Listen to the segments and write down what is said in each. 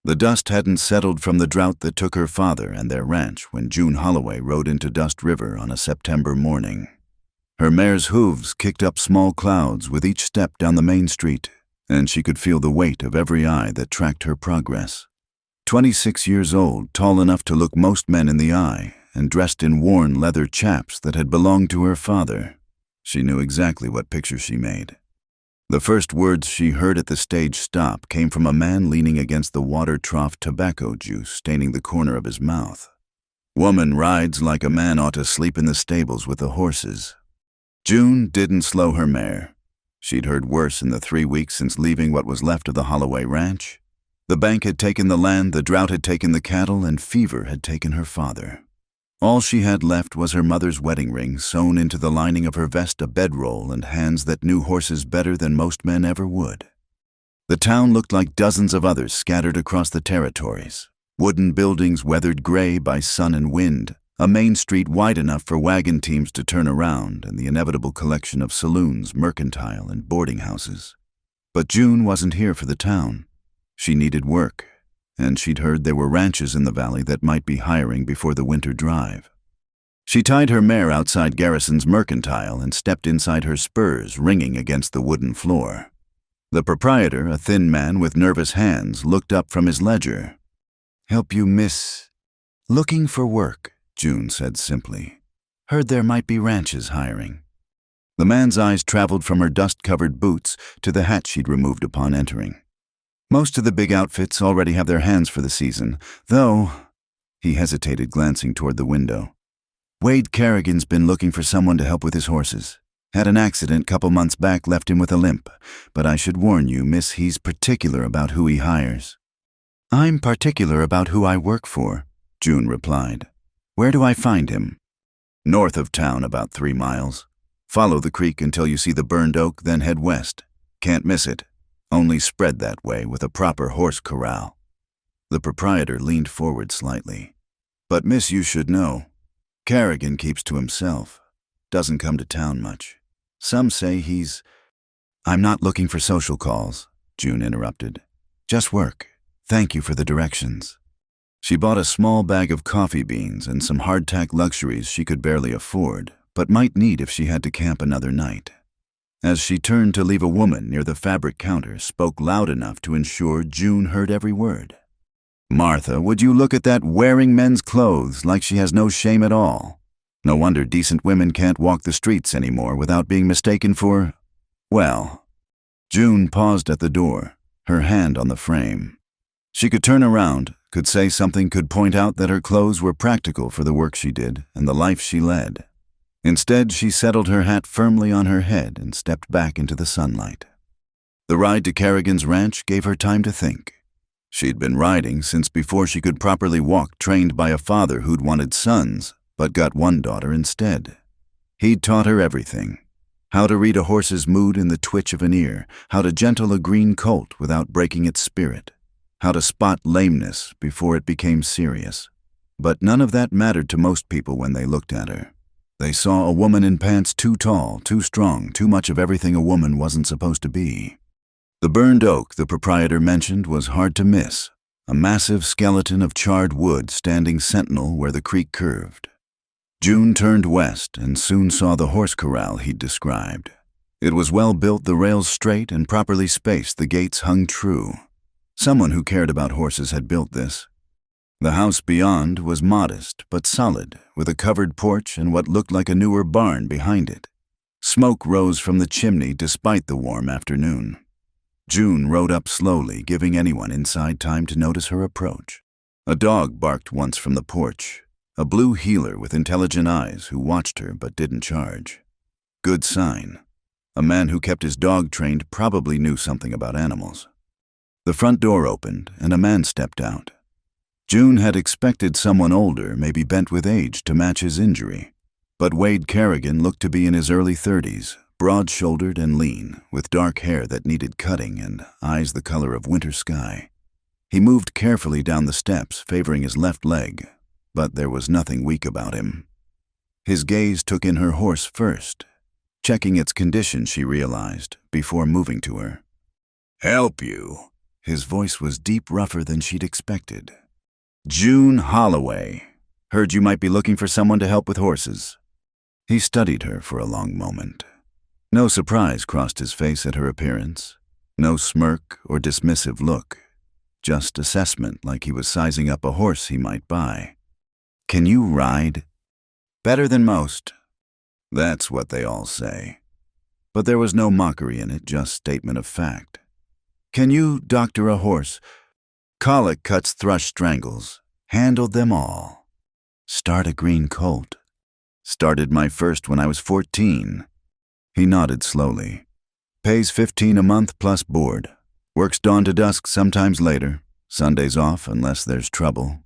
The dust hadn't settled from the drought that took her father and their ranch when June Holloway rode into Dust River on a September morning. Her mare's hooves kicked up small clouds with each step down the main street, and she could feel the weight of every eye that tracked her progress. 26 years old, tall enough to look most men in the eye, and dressed in worn leather chaps that had belonged to her father. She knew exactly what picture she made. The first words she heard at the stage stop came from a man leaning against the water trough, tobacco juice staining the corner of his mouth. "Woman rides like a man ought to sleep in the stables with the horses." June didn't slow her mare. She'd heard worse in the 3 weeks since leaving what was left of the Holloway ranch. The bank had taken the land, the drought had taken the cattle, and fever had taken her father. All she had left was her mother's wedding ring sewn into the lining of her vest, a bedroll, and hands that knew horses better than most men ever would. The town looked like dozens of others scattered across the territories. Wooden buildings weathered gray by sun and wind, a main street wide enough for wagon teams to turn around, and the inevitable collection of saloons, mercantile, and boarding houses. But June wasn't here for the town. She needed work, and she'd heard there were ranches in the valley that might be hiring before the winter drive. She tied her mare outside Garrison's mercantile and stepped inside, her spurs ringing against the wooden floor. The proprietor, a thin man with nervous hands, looked up from his ledger. "Help you, miss?" "Looking for work," June said simply. "Heard there might be ranches hiring." The man's eyes traveled from her dust-covered boots to the hat she'd removed upon entering. "Most of the big outfits already have their hands for the season, though—" He hesitated, glancing toward the window. "Wade Kerrigan's been looking for someone to help with his horses. Had an accident couple months back, left him with a limp. But I should warn you, miss, he's particular about who he hires." "I'm particular about who I work for," June replied. "Where do I find him?" "North of town, about 3 miles. Follow the creek until you see the burned oak, then head west. Can't miss it. Only spread that way with a proper horse corral." The proprietor leaned forward slightly. "But miss, you should know. Kerrigan keeps to himself. Doesn't come to town much. Some say he's—" "I'm not looking for social calls," June interrupted. "Just work. Thank you for the directions." She bought a small bag of coffee beans and some hardtack luxuries she could barely afford, but might need if she had to camp another night. As she turned to leave, a woman near the fabric counter spoke loud enough to ensure June heard every word. "Martha, would you look at that, wearing men's clothes like she has no shame at all? No wonder decent women can't walk the streets anymore without being mistaken for, well." June paused at the door, her hand on the frame. She could turn around, could say something, could point out that her clothes were practical for the work she did and the life she led. Instead, she settled her hat firmly on her head and stepped back into the sunlight. The ride to Kerrigan's ranch gave her time to think. She'd been riding since before she could properly walk, trained by a father who'd wanted sons, but got one daughter instead. He'd taught her everything. How to read a horse's mood in the twitch of an ear, how to gentle a green colt without breaking its spirit, how to spot lameness before it became serious. But none of that mattered to most people when they looked at her. They saw a woman in pants too tall, too strong, too much of everything a woman wasn't supposed to be. The burned oak the proprietor mentioned was hard to miss, a massive skeleton of charred wood standing sentinel where the creek curved. June turned west and soon saw the horse corral he'd described. It was well built, the rails straight and properly spaced, the gates hung true. Someone who cared about horses had built this. The house beyond was modest but solid, with a covered porch and what looked like a newer barn behind it. Smoke rose from the chimney despite the warm afternoon. June rode up slowly, giving anyone inside time to notice her approach. A dog barked once from the porch, a blue heeler with intelligent eyes who watched her but didn't charge. Good sign. A man who kept his dog trained probably knew something about animals. The front door opened and a man stepped out. June had expected someone older, maybe bent with age, to match his injury. But Wade Kerrigan looked to be in his early 30s, broad-shouldered and lean, with dark hair that needed cutting and eyes the color of winter sky. He moved carefully down the steps, favoring his left leg, but there was nothing weak about him. His gaze took in her horse first, checking its condition, she realized, before moving to her. "Help you?" His voice was deep rougher than she'd expected. "June Holloway. Heard you might be looking for someone to help with horses." He studied her for a long moment. No surprise crossed his face at her appearance. No smirk or dismissive look. Just assessment, like he was sizing up a horse he might buy. "Can you ride?" "Better than most." That's what they all say. But there was no mockery in it, just statement of fact. "Can you doctor a horse?" "Colic cuts, thrush strangles. Handled them all." "Start a green colt." "Started my first when I was 14. He nodded slowly. "Pays 15 a month plus board. Works dawn to dusk, sometimes later. Sundays off unless there's trouble.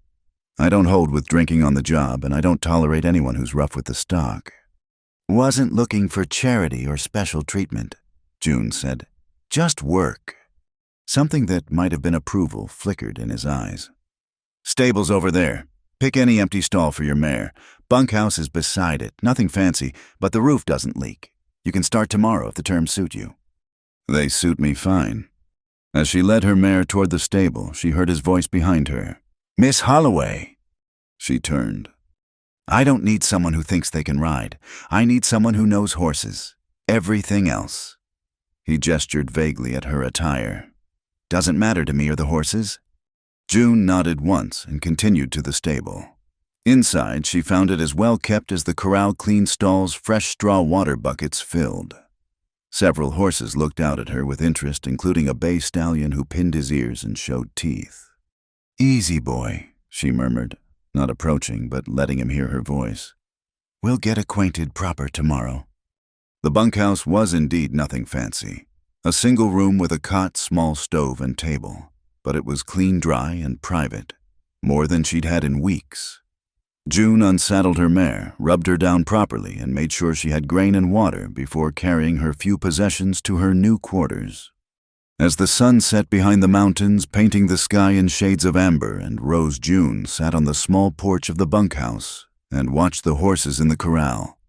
I don't hold with drinking on the job, and I don't tolerate anyone who's rough with the stock." "Wasn't looking for charity or special treatment," June said. "Just work." Something that might have been approval flickered in his eyes. "Stable's over there. Pick any empty stall for your mare. Bunkhouse is beside it. Nothing fancy, but the roof doesn't leak. You can start tomorrow if the terms suit you." "They suit me fine." As she led her mare toward the stable, she heard his voice behind her. "Miss Holloway." She turned. "I don't need someone who thinks they can ride. I need someone who knows horses. Everything else." He gestured vaguely at her attire. "Doesn't matter to me or the horses." June nodded once and continued to the stable. Inside, she found it as well kept as the corral-clean stall's fresh straw water buckets filled. Several horses looked out at her with interest, including a bay stallion who pinned his ears and showed teeth. "Easy, boy," she murmured, not approaching but letting him hear her voice. "We'll get acquainted proper tomorrow." The bunkhouse was indeed nothing fancy. A single room with a cot, small stove, and table. But it was clean, dry, and private. More than she'd had in weeks. June unsaddled her mare, rubbed her down properly, and made sure she had grain and water before carrying her few possessions to her new quarters. As the sun set behind the mountains, painting the sky in shades of amber, and Rose June sat on the small porch of the bunkhouse and watched the horses in the corral.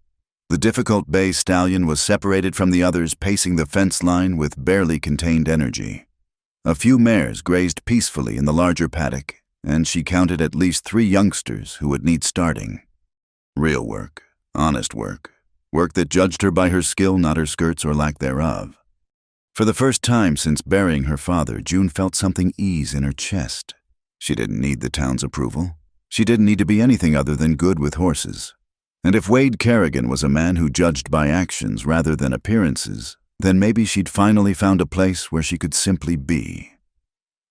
The difficult bay stallion was separated from the others, pacing the fence line with barely contained energy. A few mares grazed peacefully in the larger paddock, and she counted at least 3 youngsters who would need starting. Real work, honest work, work that judged her by her skill, not her skirts or lack thereof. For the first time since burying her father, June felt something ease in her chest. She didn't need the town's approval. She didn't need to be anything other than good with horses. And if Wade Kerrigan was a man who judged by actions rather than appearances, then maybe she'd finally found a place where she could simply be.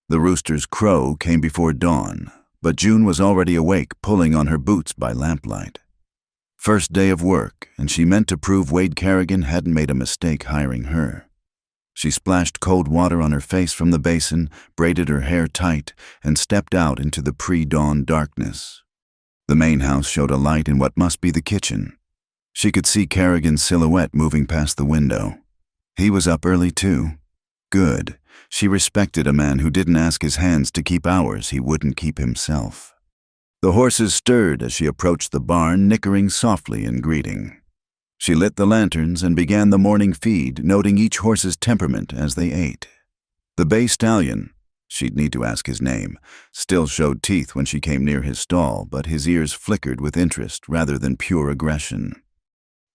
The rooster's crow came before dawn, but June was already awake, pulling on her boots by lamplight. First day of work, and she meant to prove Wade Kerrigan hadn't made a mistake hiring her. She splashed cold water on her face from the basin, braided her hair tight, and stepped out into the pre-dawn darkness. The main house showed a light in what must be the kitchen. She could see Kerrigan's silhouette moving past the window. He was up early too. Good. She respected a man who didn't ask his hands to keep hours he wouldn't keep himself. The horses stirred as she approached the barn, nickering softly in greeting. She lit the lanterns and began the morning feed, noting each horse's temperament as they ate. The bay stallion, she'd need to ask his name, still showed teeth when she came near his stall, but his ears flickered with interest rather than pure aggression.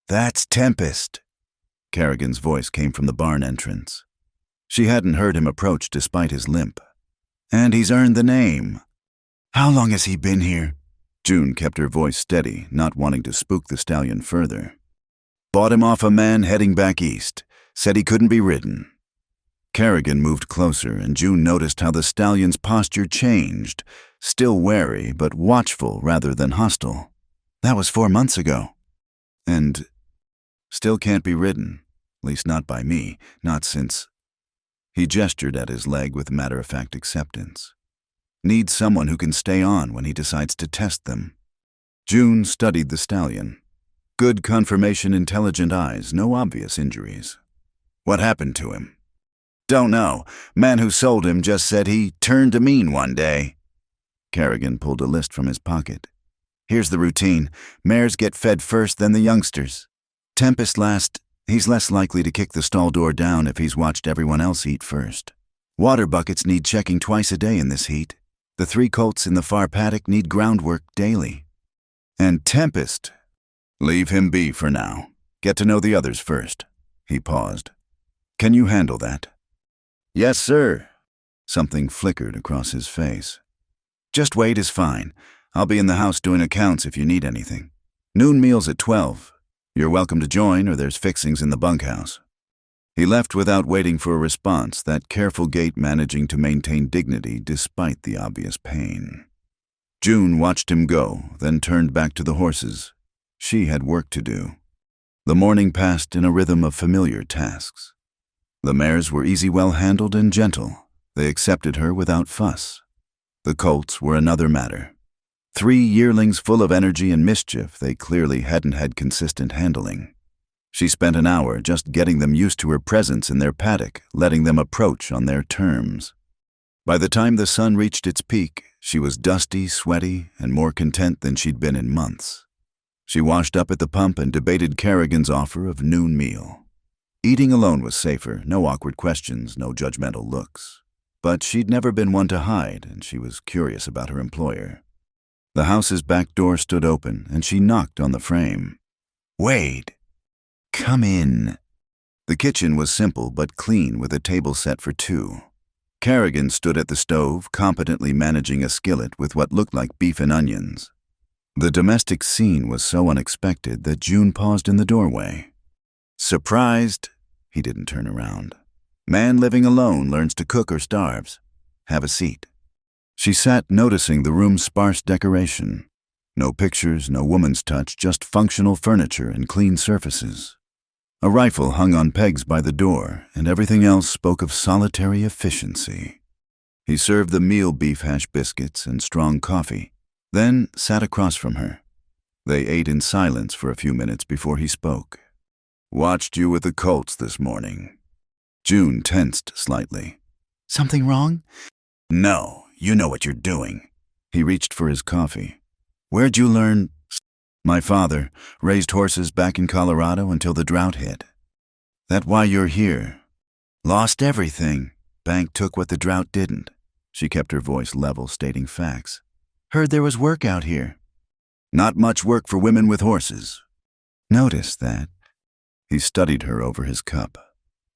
"That's Tempest." Kerrigan's voice came from the barn entrance. She hadn't heard him approach despite his limp. "And he's earned the name." "How long has he been here?" June kept her voice steady, not wanting to spook the stallion further. "Bought him off a man heading back east. Said he couldn't be ridden." Kerrigan moved closer, and June noticed how the stallion's posture changed, still wary but watchful rather than hostile. "That was 4 months ago." "And still can't be ridden, at least not by me, not since—" He gestured at his leg with matter-of-fact acceptance. "Needs someone who can stay on when he decides to test them." June studied the stallion. Good confirmation, intelligent eyes, no obvious injuries. "What happened to him?" "Don't know. Man who sold him just said he turned to mean one day." Kerrigan pulled a list from his pocket. "Here's the routine. Mares get fed first, then the youngsters. Tempest last. He's less likely to kick the stall door down if he's watched everyone else eat first." Water buckets need checking twice a day in this heat. The 3 colts in the far paddock need groundwork daily. And Tempest. Leave him be for now. Get to know the others first. He paused. Can you handle that? Yes, sir. Something flickered across his face. Just Wade is fine. I'll be in the house doing accounts if you need anything. Noon meal's at 12. You're welcome to join, or there's fixings in the bunkhouse. He left without waiting for a response, that careful gait managing to maintain dignity despite the obvious pain. June watched him go, then turned back to the horses. She had work to do. The morning passed in a rhythm of familiar tasks. The mares were easy, well-handled, and gentle. They accepted her without fuss. The colts were another matter. 3 yearlings full of energy and mischief they clearly hadn't had consistent handling. She spent an hour just getting them used to her presence in their paddock, letting them approach on their terms. By the time the sun reached its peak, she was dusty, sweaty, and more content than she'd been in months. She washed up at the pump and debated Kerrigan's offer of noon meal. Eating alone was safer, no awkward questions, no judgmental looks. But she'd never been one to hide, and she was curious about her employer. The house's back door stood open, and she knocked on the frame. Wade, come in. The kitchen was simple but clean, with a table set for 2. Kerrigan stood at the stove, competently managing a skillet with what looked like beef and onions. The domestic scene was so unexpected that June paused in the doorway. Surprised? He didn't turn around. Man living alone learns to cook or starves. Have a seat. She sat, noticing the room's sparse decoration. No pictures, no woman's touch, just functional furniture and clean surfaces. A rifle hung on pegs by the door, and everything else spoke of solitary efficiency. He served the meal beef hash biscuits and strong coffee, then sat across from her. They ate in silence for a few minutes before he spoke. Watched you with the colts this morning. June tensed slightly. Something wrong? No, you know what you're doing. He reached for his coffee. Where'd you learn? My father raised horses back in Colorado until the drought hit. That why you're here? Lost everything. Bank took what the drought didn't. She kept her voice level, stating facts. Heard there was work out here. Not much work for women with horses. Noticed that. He studied her over his cup.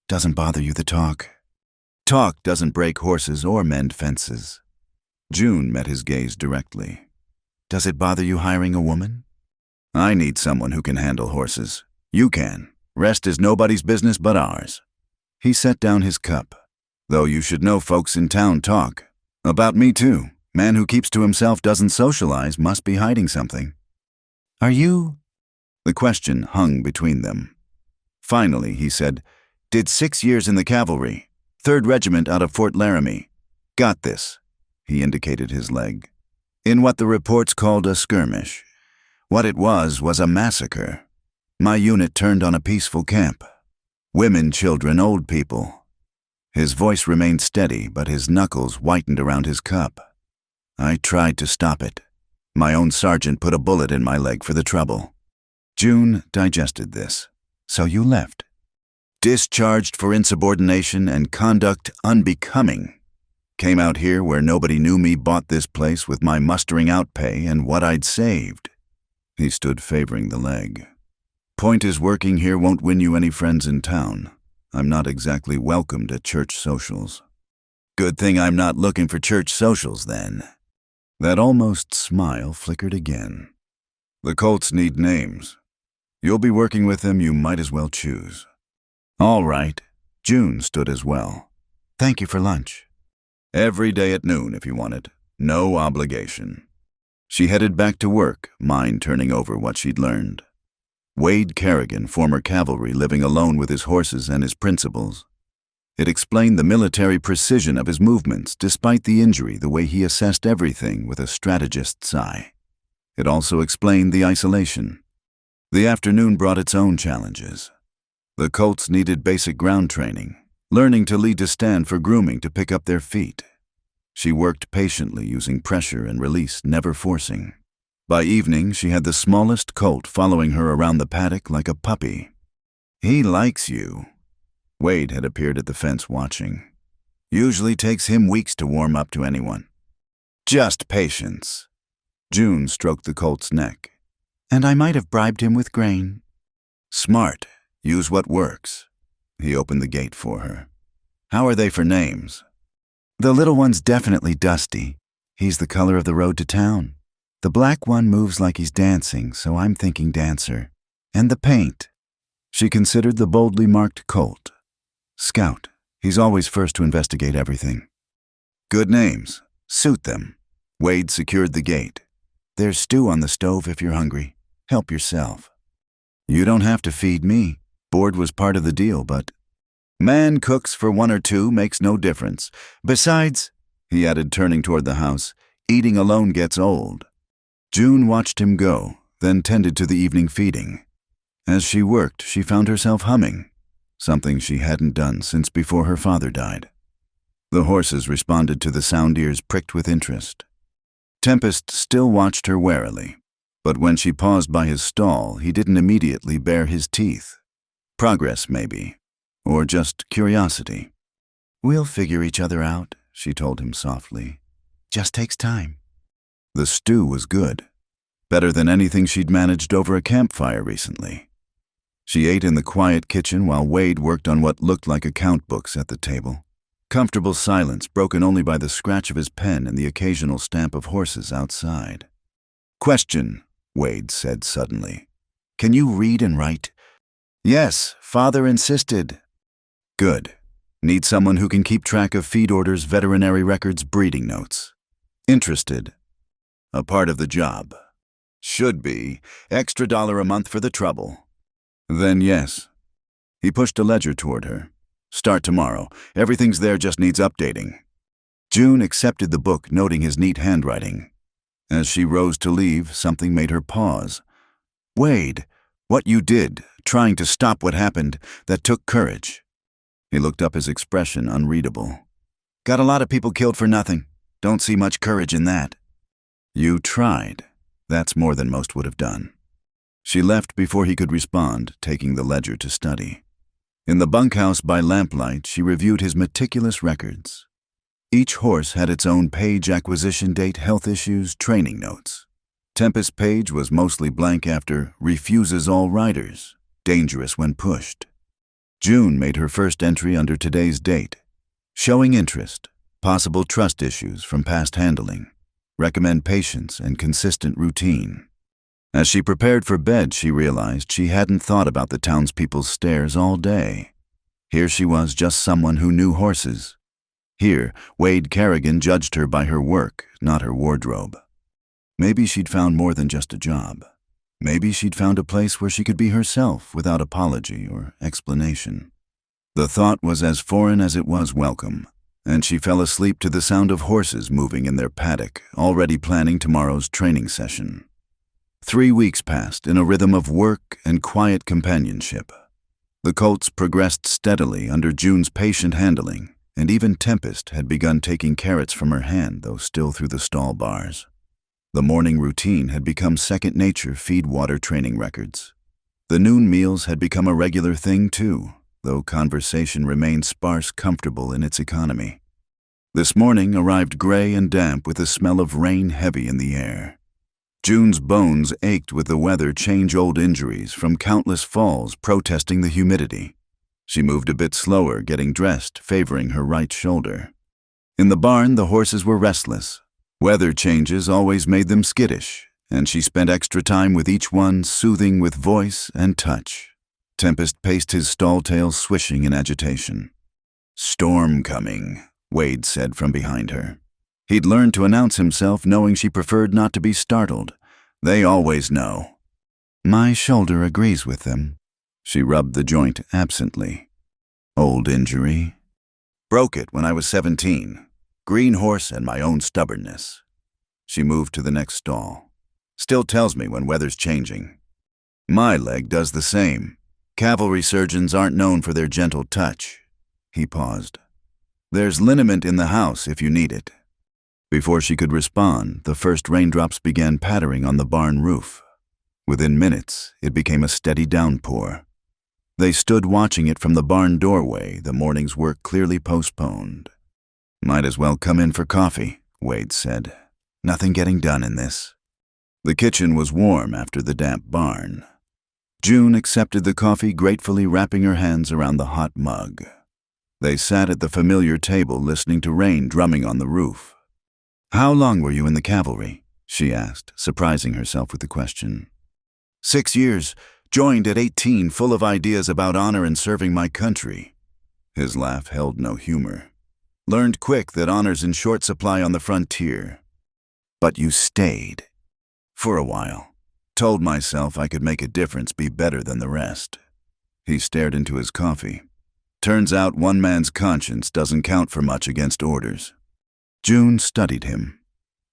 Doesn't bother you, the talk? Talk doesn't break horses or mend fences. June met his gaze directly. Does it bother you hiring a woman? I need someone who can handle horses. You can. Rest is nobody's business but ours. He set down his cup. Though you should know folks in town talk. About me too. Man who keeps to himself doesn't socialize, must be hiding something. Are you? The question hung between them. Finally, he said, did 6 years in the cavalry. 3rd Regiment out of Fort Laramie. Got this. He indicated his leg. In what the reports called a skirmish. What it was a massacre. My unit turned on a peaceful camp. Women, children, old people. His voice remained steady, but his knuckles whitened around his cup. I tried to stop it. My own sergeant put a bullet in my leg for the trouble. June digested this. So you left. Discharged for insubordination and conduct unbecoming. Came out here where nobody knew me, bought this place with my mustering out pay and what I'd saved. He stood favoring the leg. Point is, working here won't win you any friends in town. I'm not exactly welcomed at church socials. Good thing I'm not looking for church socials, then. That almost smile flickered again. The colts need names. You'll be working with them, you might as well choose. All right. June stood as well. Thank you for lunch. Every day at noon if you want it. No obligation. She headed back to work, mind turning over what she'd learned. Wade Kerrigan, former cavalry, living alone with his horses and his principles. It explained the military precision of his movements, despite the injury, the way he assessed everything with a strategist's eye. It also explained the isolation. The afternoon brought its own challenges. The colts needed basic ground training, learning to lead to stand for grooming to pick up their feet. She worked patiently, using pressure and release, never forcing. By evening, she had the smallest colt following her around the paddock like a puppy. He likes you. Wade had appeared at the fence watching. Usually takes him weeks to warm up to anyone. Just patience. June stroked the colt's neck. And I might have bribed him with grain. Smart. Use what works. He opened the gate for her. How are they for names? The little one's definitely Dusty. He's the color of the road to town. The black one moves like he's dancing, so I'm thinking Dancer. And the paint. She considered the boldly marked colt. Scout. He's always first to investigate everything. Good names. Suit them. Wade secured the gate. There's stew on the stove if you're hungry. Help yourself. You don't have to feed me. Board was part of the deal, but man cooks for one or two makes no difference. Besides, he added, turning toward the house, eating alone gets old. June watched him go, then tended to the evening feeding. As she worked, she found herself humming, something she hadn't done since before her father died. The horses responded to the sound, ears pricked with interest. Tempest still watched her warily, but when she paused by his stall, he didn't immediately bare his teeth. Progress, maybe, or just curiosity. We'll figure each other out, she told him softly. Just takes time. The stew was good, better than anything she'd managed over a campfire recently. She ate in the quiet kitchen while Wade worked on what looked like account books at the table. Comfortable silence broken only by the scratch of his pen and the occasional stamp of horses outside. Question, Wade said suddenly. Can you read and write? Yes, father insisted. Good. Need someone who can keep track of feed orders, veterinary records, breeding notes. Interested. A part of the job. Should be. Extra $1 a month for the trouble. Then yes. He pushed a ledger toward her. Start tomorrow. Everything's there, just needs updating. June accepted the book, noting his neat handwriting. As she rose to leave, something made her pause. Wade, what you did, trying to stop what happened, that took courage. He looked up, his expression unreadable. Got a lot of people killed for nothing. Don't see much courage in that. You tried. That's more than most would have done. She left before he could respond, taking the ledger to study. In the bunkhouse by lamplight, she reviewed his meticulous records. Each horse had its own page, acquisition date, health issues, training notes. Tempest's page was mostly blank after refuses all riders, dangerous when pushed. June made her first entry under today's date. Showing interest, possible trust issues from past handling, recommend patience and consistent routine. As she prepared for bed, she realized she hadn't thought about the townspeople's stares all day. Here she was, just someone who knew horses. Here, Wade Kerrigan judged her by her work, not her wardrobe. Maybe she'd found more than just a job. Maybe she'd found a place where she could be herself without apology or explanation. The thought was as foreign as it was welcome, and she fell asleep to the sound of horses moving in their paddock, already planning tomorrow's training session. 3 weeks passed in a rhythm of work and quiet companionship. The colts progressed steadily under June's patient handling, and even Tempest had begun taking carrots from her hand, though still through the stall bars. The morning routine had become second nature, feed water training records. The noon meals had become a regular thing too, though conversation remained sparse, comfortable in its economy. This morning arrived gray and damp with the smell of rain heavy in the air. June's bones ached with the weather, change-old injuries from countless falls protesting the humidity. She moved a bit slower, getting dressed, favoring her right shoulder. In the barn, the horses were restless. Weather changes always made them skittish, and she spent extra time with each one, soothing with voice and touch. Tempest paced his stall tail, swishing in agitation. Storm coming, Wade said from behind her. He'd learned to announce himself, knowing she preferred not to be startled. They always know. My shoulder agrees with them. She rubbed the joint absently. Old injury. Broke it when I was 17. Green horse and my own stubbornness. She moved to the next stall. Still tells me when weather's changing. My leg does the same. Cavalry surgeons aren't known for their gentle touch. He paused. There's liniment in the house if you need it. Before she could respond, the first raindrops began pattering on the barn roof. Within minutes, it became a steady downpour. They stood watching it from the barn doorway, the morning's work clearly postponed. Might as well come in for coffee, Wade said. Nothing getting done in this. The kitchen was warm after the damp barn. June accepted the coffee, gratefully wrapping her hands around the hot mug. They sat at the familiar table listening to rain drumming on the roof. How long were you in the cavalry? She asked, surprising herself with the question. 6 years. Joined at 18, full of ideas about honor and serving my country. His laugh held no humor. Learned quick that honor's in short supply on the frontier. But you stayed. For a while. Told myself I could make a difference, be better than the rest. He stared into his coffee. Turns out one man's conscience doesn't count for much against orders. June studied him.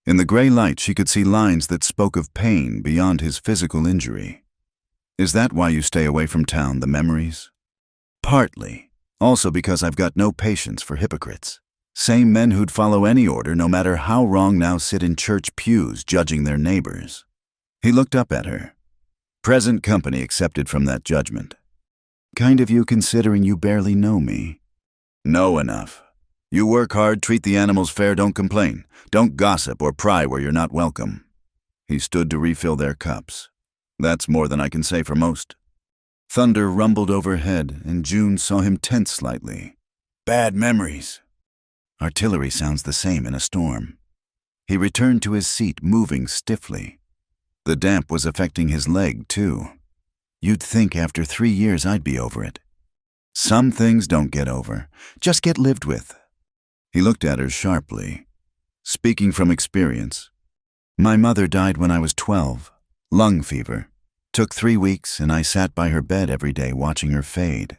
In the gray light, she could see lines that spoke of pain beyond his physical injury. Is that why you stay away from town, the memories? Partly. Also because I've got no patience for hypocrites. Same men who'd follow any order, no matter how wrong, now sit in church pews judging their neighbors. He looked up at her. Present company accepted from that judgment. Kind of you considering you barely know me. Know enough. You work hard, treat the animals fair, don't complain. Don't gossip or pry where you're not welcome. He stood to refill their cups. That's more than I can say for most. Thunder rumbled overhead, and June saw him tense slightly. Bad memories. Artillery sounds the same in a storm. He returned to his seat, moving stiffly. The damp was affecting his leg, too. You'd think after 3 years I'd be over it. Some things don't get over, just get lived with. He looked at her sharply. Speaking from experience, my mother died when I was 12. Lung fever. Took 3 weeks, and I sat by her bed every day watching her fade.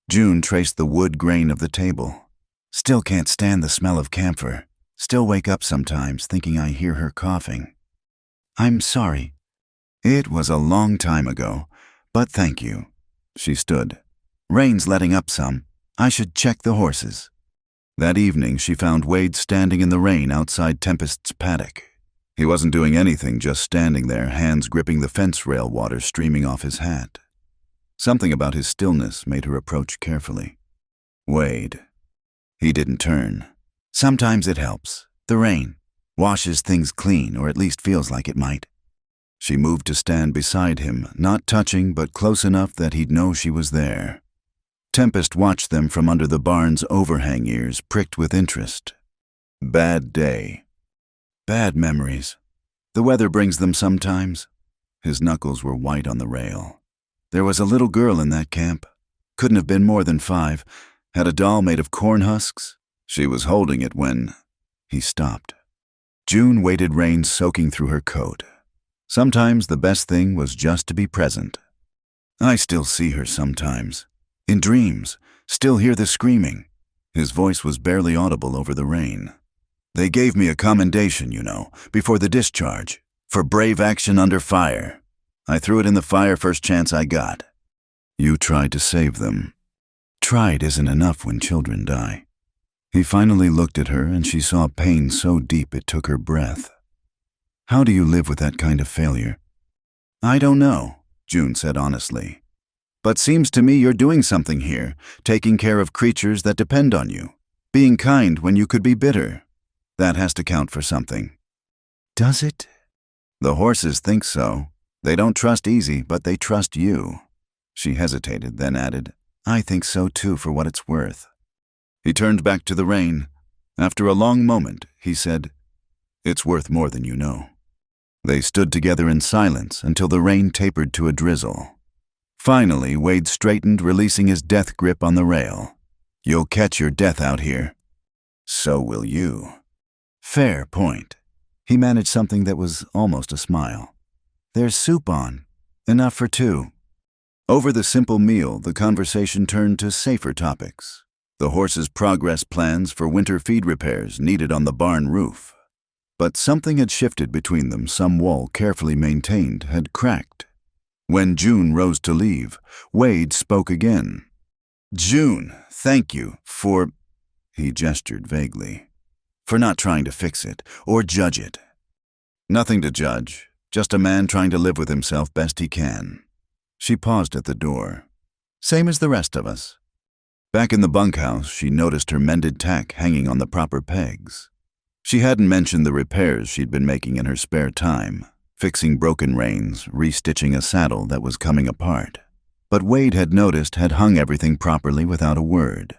June traced the wood grain of the table. Still can't stand the smell of camphor. Still wake up sometimes thinking I hear her coughing. I'm sorry. It was a long time ago, but thank you. She stood. Rain's letting up some. I should check the horses. That evening she found Wade standing in the rain outside Tempest's paddock. He wasn't doing anything, just standing there, hands gripping the fence rail, water streaming off his hat. Something about his stillness made her approach carefully. Wade. He didn't turn. Sometimes it helps. The rain washes things clean, or at least feels like it might. She moved to stand beside him, not touching but close enough that he'd know she was there. Tempest watched them from under the barn's overhang ears, pricked with interest. Bad day. Bad memories. The weather brings them sometimes. His knuckles were white on the rail. There was a little girl in that camp. Couldn't have been more than 5. Had a doll made of corn husks. She was holding it when... He stopped. June waited, rain soaking through her coat. Sometimes the best thing was just to be present. I still see her sometimes. In dreams. Still hear the screaming. His voice was barely audible over the rain. They gave me a commendation, you know, before the discharge, for brave action under fire. I threw it in the fire first chance I got. You tried to save them. Tried isn't enough when children die. He finally looked at her, and she saw pain so deep it took her breath. How do you live with that kind of failure? I don't know, June said honestly. But seems to me you're doing something here, taking care of creatures that depend on you, being kind when you could be bitter. That has to count for something. Does it? The horses think so. They don't trust Easy, but they trust you. She hesitated, then added, I think so too, for what it's worth. He turned back to the rain. After a long moment, he said, It's worth more than you know. They stood together in silence until the rain tapered to a drizzle. Finally, Wade straightened, releasing his death grip on the rail. You'll catch your death out here. So will you. Fair point. He managed something that was almost a smile. There's soup on. Enough for 2. Over the simple meal, the conversation turned to safer topics. The horses' progress plans for winter feed repairs needed on the barn roof. But something had shifted between them. Some wall, carefully maintained, had cracked. When June rose to leave, Wade spoke again. June, thank you for... He gestured vaguely. For not trying to fix it, or judge it. Nothing to judge, just a man trying to live with himself best he can. She paused at the door. Same as the rest of us. Back in the bunkhouse, she noticed her mended tack hanging on the proper pegs. She hadn't mentioned the repairs she'd been making in her spare time, fixing broken reins, restitching a saddle that was coming apart. But Wade had noticed had hung everything properly without a word.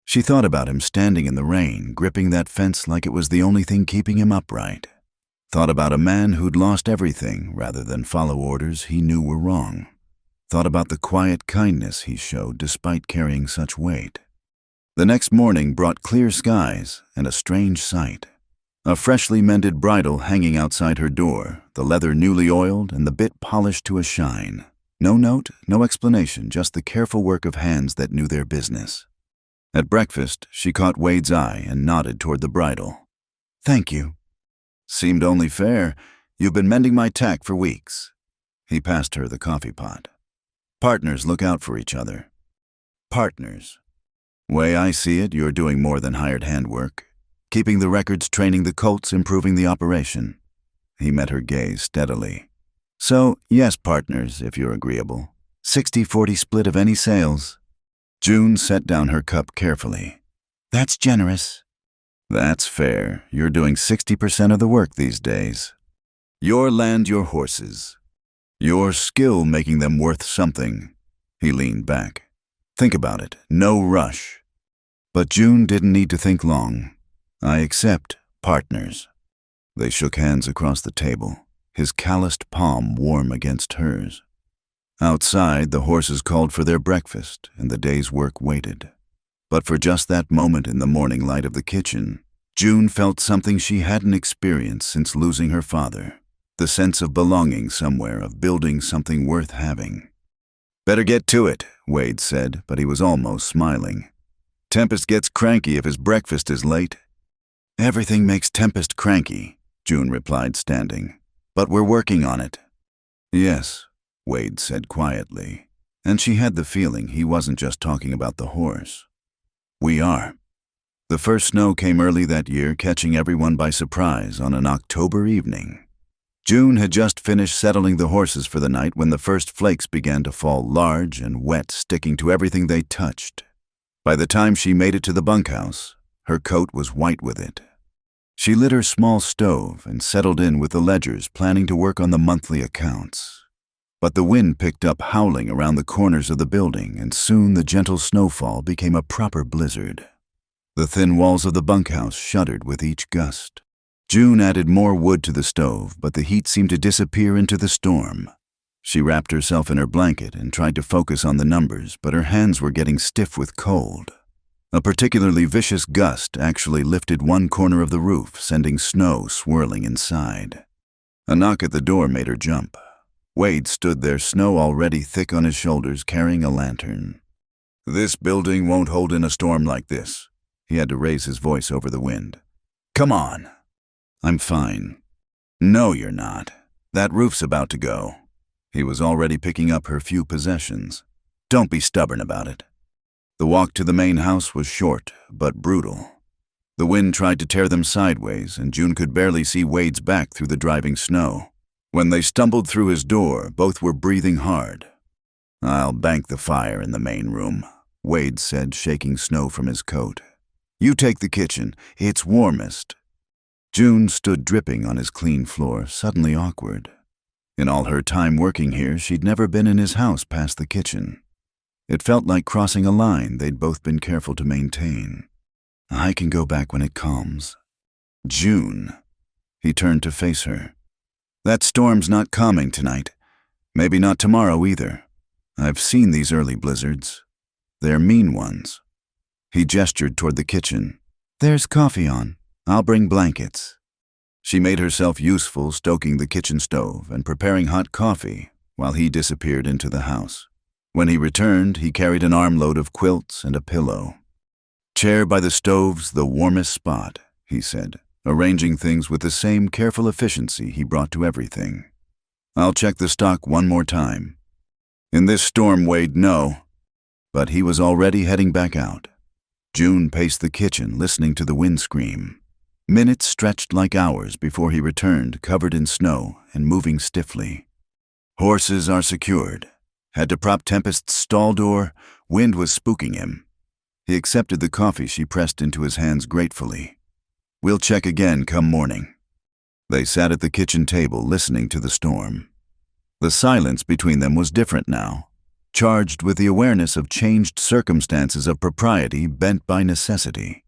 She thought about him standing in the rain, gripping that fence like it was the only thing keeping him upright. Thought about a man who'd lost everything rather than follow orders he knew were wrong. Thought about the quiet kindness he showed despite carrying such weight. The next morning brought clear skies and a strange sight. A freshly mended bridle hanging outside her door, the leather newly oiled and the bit polished to a shine. No note, no explanation, just the careful work of hands that knew their business. At breakfast, she caught Wade's eye and nodded toward the bridle. "Thank you." "Seemed only fair. You've been mending my tack for weeks." He passed her the coffee pot. "Partners look out for each other." "Partners. Way I see it, you're doing more than hired handwork. Keeping the records, training the colts, improving the operation." He met her gaze steadily. "So, yes, partners, if you're agreeable. 60-40 split of any sales." June set down her cup carefully. "That's generous." "That's fair. You're doing 60% of the work these days. Your land, your horses. Your skill making them worth something." He leaned back. "Think about it. No rush." But June didn't need to think long. "I accept, partners." They shook hands across the table, his calloused palm warm against hers. Outside, the horses called for their breakfast, and the day's work waited. But for just that moment in the morning light of the kitchen, June felt something she hadn't experienced since losing her father, the sense of belonging somewhere, of building something worth having. "Better get to it," Wade said, but he was almost smiling. "Tempest gets cranky if his breakfast is late." "Everything makes Tempest cranky," June replied, standing. "But we're working on it." "Yes," Wade said quietly, and she had the feeling he wasn't just talking about the horse. "We are." The first snow came early that year, catching everyone by surprise on an October evening. June had just finished settling the horses for the night when the first flakes began to fall, large and wet, sticking to everything they touched. By the time she made it to the bunkhouse, her coat was white with it. She lit her small stove and settled in with the ledgers, planning to work on the monthly accounts. But the wind picked up howling around the corners of the building, and soon the gentle snowfall became a proper blizzard. The thin walls of the bunkhouse shuddered with each gust. June added more wood to the stove, but the heat seemed to disappear into the storm. She wrapped herself in her blanket and tried to focus on the numbers, but her hands were getting stiff with cold. A particularly vicious gust actually lifted one corner of the roof, sending snow swirling inside. A knock at the door made her jump. Wade stood there, snow already thick on his shoulders, carrying a lantern. "This building won't hold in a storm like this." He had to raise his voice over the wind. "Come on." "I'm fine." "No, you're not. That roof's about to go." He was already picking up her few possessions. "Don't be stubborn about it." The walk to the main house was short, but brutal. The wind tried to tear them sideways, and June could barely see Wade's back through the driving snow. When they stumbled through his door, both were breathing hard. "I'll bank the fire in the main room," Wade said, shaking snow from his coat. "You take the kitchen. It's warmest." June stood dripping on his clean floor, suddenly awkward. In all her time working here, she'd never been in his house past the kitchen. It felt like crossing a line they'd both been careful to maintain. "I can go back when it calms." "June." He turned to face her. "That storm's not calming tonight. Maybe not tomorrow either. I've seen these early blizzards. They're mean ones." He gestured toward the kitchen. "There's coffee on. I'll bring blankets." She made herself useful, stoking the kitchen stove and preparing hot coffee while he disappeared into the house. When he returned, he carried an armload of quilts and a pillow. "Chair by the stove's the warmest spot," he said, arranging things with the same careful efficiency he brought to everything. "I'll check the stock one more time." "In this storm, Wade, no." But he was already heading back out. June paced the kitchen, listening to the wind scream. Minutes stretched like hours before he returned, covered in snow and moving stiffly. "Horses are secured." Had to prop Tempest's stall door. Wind was spooking him. He accepted the coffee she pressed into his hands gratefully. "We'll check again come morning." They sat at the kitchen table listening to the storm. The silence between them was different now, charged with the awareness of changed circumstances of propriety bent by necessity.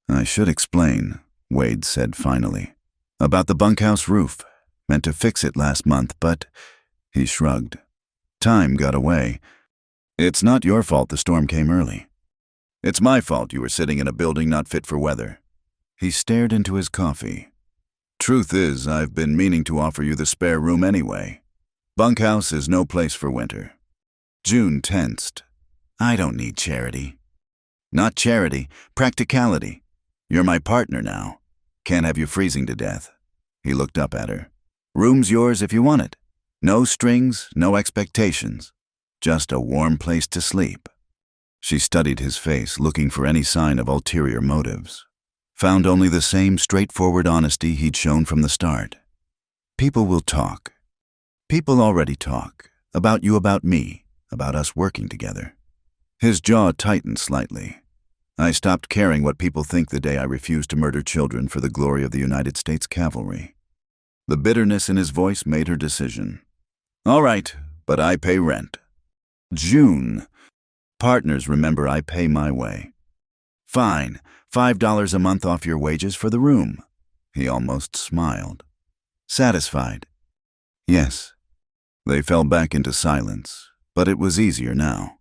"I should explain," Wade said finally, "about the bunkhouse roof. Meant to fix it last month, but—" He shrugged. "Time got away. It's not your fault the storm came early. It's my fault you were sitting in a building not fit for weather." He stared into his coffee. "Truth is, I've been meaning to offer you the spare room anyway. Bunkhouse is no place for winter." June tensed. "I don't need charity." "Not charity, practicality. You're my partner now. Can't have you freezing to death." He looked up at her. "Room's yours if you want it. No strings, no expectations. Just a warm place to sleep." She studied his face, looking for any sign of ulterior motives. Found only the same straightforward honesty he'd shown from the start. "People will talk. People already talk. About you, about me, about us working together." His jaw tightened slightly. "I stopped caring what people think the day I refused to murder children for the glory of the United States Cavalry." The bitterness in his voice made her decision. "All right, but I pay rent." "June. Partners remember I pay my way." "Fine, $5 a month off your wages for the room." He almost smiled. "Satisfied?" "Yes." They fell back into silence, but it was easier now.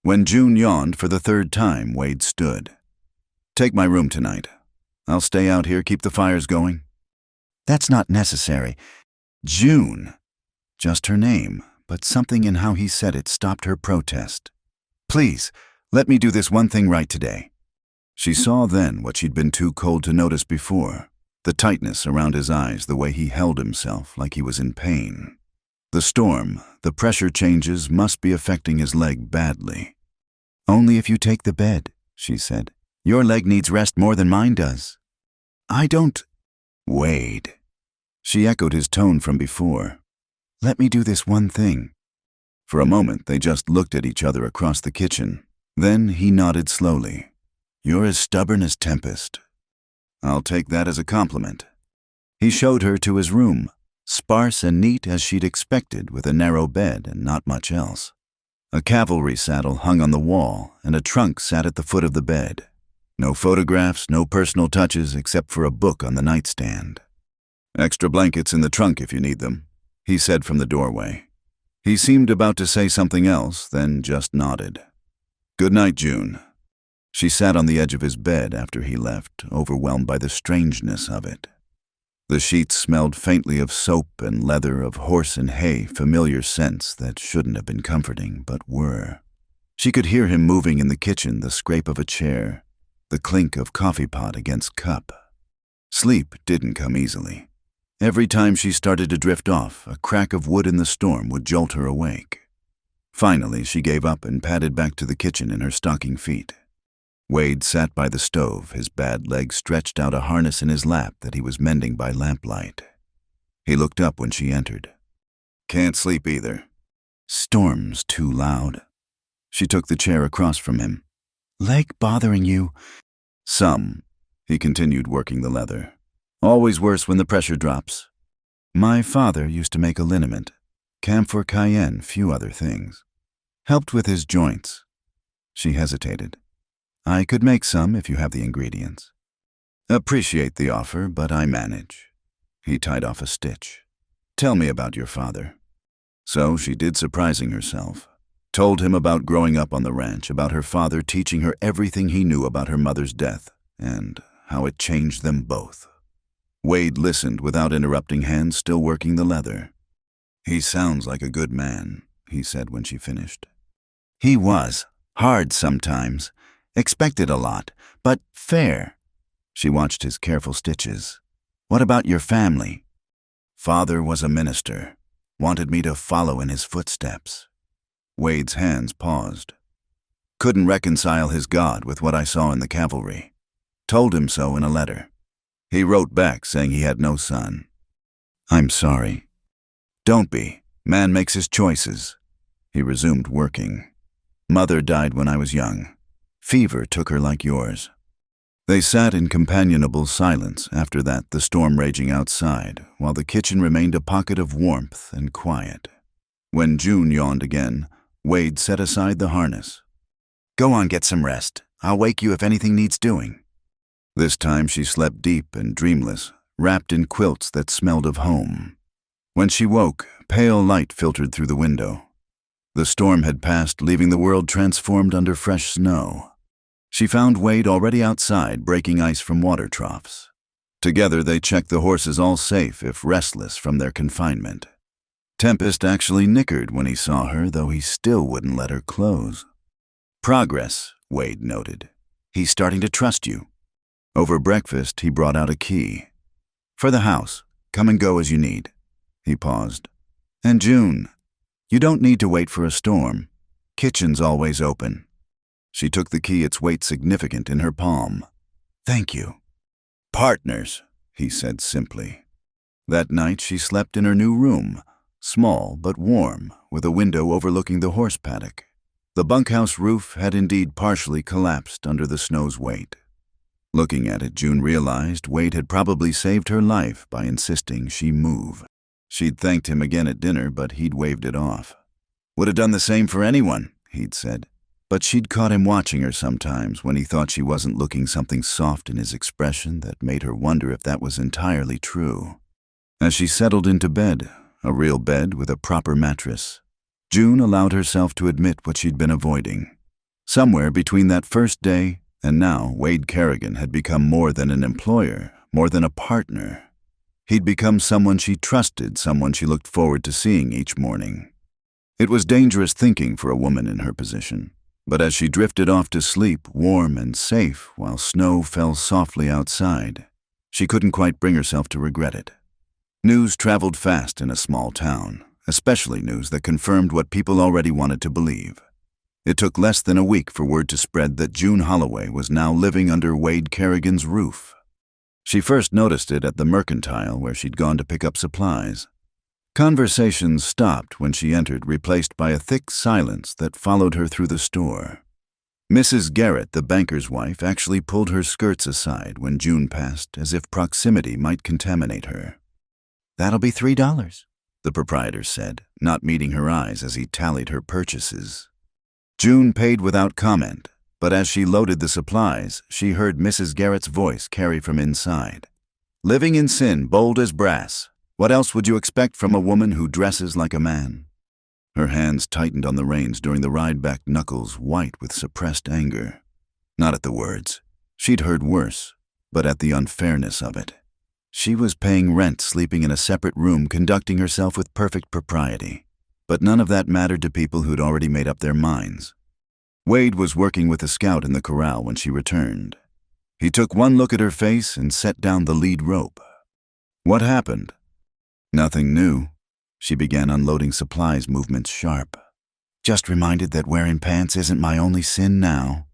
When June yawned for the third time, Wade stood. "Take my room tonight. I'll stay out here, keep the fires going." "That's not necessary." "June." Just her name, but something in how he said it stopped her protest. "Please, let me do this one thing right today." She saw then what she'd been too cold to notice before, the tightness around his eyes, the way he held himself like he was in pain. The storm, the pressure changes must be affecting his leg badly. "Only if you take the bed," she said. "Your leg needs rest more than mine does." "I don't—" "Wade." She echoed his tone from before. "Let me do this one thing." For a moment they just looked at each other across the kitchen. Then he nodded slowly. "You're as stubborn as Tempest." "I'll take that as a compliment." He showed her to his room, sparse and neat as she'd expected, with a narrow bed and not much else. A cavalry saddle hung on the wall, and a trunk sat at the foot of the bed. No photographs, no personal touches except for a book on the nightstand. "Extra blankets in the trunk if you need them," he said from the doorway. He seemed about to say something else, then just nodded. "Good night, June." She sat on the edge of his bed after he left, overwhelmed by the strangeness of it. The sheets smelled faintly of soap and leather, of horse and hay, familiar scents that shouldn't have been comforting, but were. She could hear him moving in the kitchen, the scrape of a chair, the clink of coffee pot against cup. Sleep didn't come easily. Every time she started to drift off, a crack of wood in the storm would jolt her awake. Finally, she gave up and padded back to the kitchen in her stocking feet. Wade sat by the stove, his bad leg stretched out, a harness in his lap that he was mending by lamplight. He looked up when she entered. "Can't sleep either." "Storm's too loud." She took the chair across from him. "Leg bothering you?" "Some." He continued working the leather. "Always worse when the pressure drops." "My father used to make a liniment, camphor cayenne, few other things. Helped with his joints." She hesitated. "I could make some if you have the ingredients." "Appreciate the offer, but I manage." He tied off a stitch. "Tell me about your father." So she did, surprising herself. Told him about growing up on the ranch, about her father teaching her everything he knew about her mother's death, and how it changed them both. Wade listened without interrupting, hands still working the leather. "He sounds like a good man," he said when she finished. "He was. Hard sometimes. Expected a lot, but fair." She watched his careful stitches. "What about your family?" "Father was a minister. Wanted me to follow in his footsteps." Wade's hands paused. "Couldn't reconcile his God with what I saw in the cavalry. Told him so in a letter. He wrote back saying he had no son." "I'm sorry." "Don't be. Man makes his choices." He resumed working. "Mother died when I was young. Fever took her like yours. They sat in companionable silence after that, the storm raging outside, while the kitchen remained a pocket of warmth and quiet. When June yawned again, Wade set aside the harness. "Go on, get some rest. I'll wake you if anything needs doing." This time she slept deep and dreamless, wrapped in quilts that smelled of home. When she woke, pale light filtered through the window. The storm had passed, leaving the world transformed under fresh snow. She found Wade already outside, breaking ice from water troughs. Together they checked the horses all safe if restless from their confinement. Tempest actually nickered when he saw her, though he still wouldn't let her close. "Progress," Wade noted. "He's starting to trust you." Over breakfast, he brought out a key. "For the house. Come and go as you need." He paused. "And June, you don't need to wait for a storm. Kitchen's always open." She took the key, its weight significant, in her palm. "Thank you." "Partners," he said simply. That night she slept in her new room, small but warm, with a window overlooking the horse paddock. The bunkhouse roof had indeed partially collapsed under the snow's weight. Looking at it, June realized Wade had probably saved her life by insisting she move. She'd thanked him again at dinner, but he'd waved it off. "Would have done the same for anyone," he'd said. But she'd caught him watching her sometimes when he thought she wasn't looking, something soft in his expression that made her wonder if that was entirely true. As she settled into bed, a real bed with a proper mattress, June allowed herself to admit what she'd been avoiding. Somewhere between that first day and now, Wade Kerrigan had become more than an employer, more than a partner. He'd become someone she trusted, someone she looked forward to seeing each morning. It was dangerous thinking for a woman in her position. But as she drifted off to sleep, warm and safe, while snow fell softly outside, she couldn't quite bring herself to regret it. News traveled fast in a small town, especially news that confirmed what people already wanted to believe. It took less than a week for word to spread that June Holloway was now living under Wade Kerrigan's roof. She first noticed it at the mercantile where she'd gone to pick up supplies. Conversations stopped when she entered, replaced by a thick silence that followed her through the store. Mrs. Garrett, the banker's wife, actually pulled her skirts aside when June passed, as if proximity might contaminate her. "That'll be $3, the proprietor said, not meeting her eyes as he tallied her purchases. June paid without comment, but as she loaded the supplies, she heard Mrs. Garrett's voice carry from inside. "Living in sin, bold as brass. What else would you expect from a woman who dresses like a man?" Her hands tightened on the reins during the ride back, knuckles white with suppressed anger. Not at the words. She'd heard worse, but at the unfairness of it. She was paying rent, sleeping in a separate room, conducting herself with perfect propriety. But none of that mattered to people who'd already made up their minds. Wade was working with a scout in the corral when she returned. He took one look at her face and set down the lead rope. "What happened?" "Nothing new." She began unloading supplies, movements sharp. "Just reminded that wearing pants isn't my only sin now."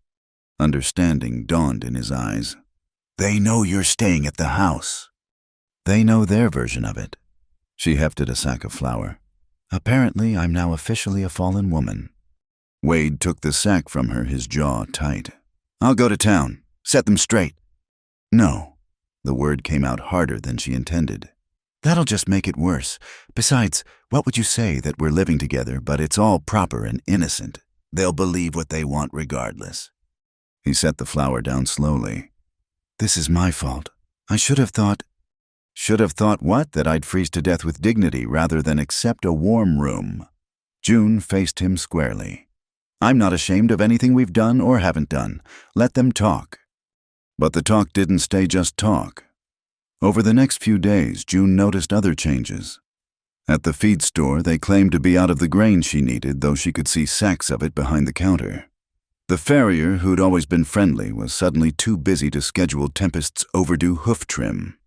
Understanding dawned in his eyes. "They know you're staying at the house." "They know their version of it." She hefted a sack of flour. "Apparently, I'm now officially a fallen woman." Wade took the sack from her, his jaw tight. "I'll go to town. Set them straight." "No." The word came out harder than she intended. "That'll just make it worse. Besides, what would you say that we're living together, but it's all proper and innocent? They'll believe what they want regardless." He set the flour down slowly. "This is my fault. I should have thought—" "Should have thought what? That I'd freeze to death with dignity rather than accept a warm room." June faced him squarely. "I'm not ashamed of anything we've done or haven't done. Let them talk." But the talk didn't stay just talk. Over the next few days, June noticed other changes. At the feed store, they claimed to be out of the grain she needed, though she could see sacks of it behind the counter. The farrier, who'd always been friendly, was suddenly too busy to schedule Tempest's overdue hoof trim.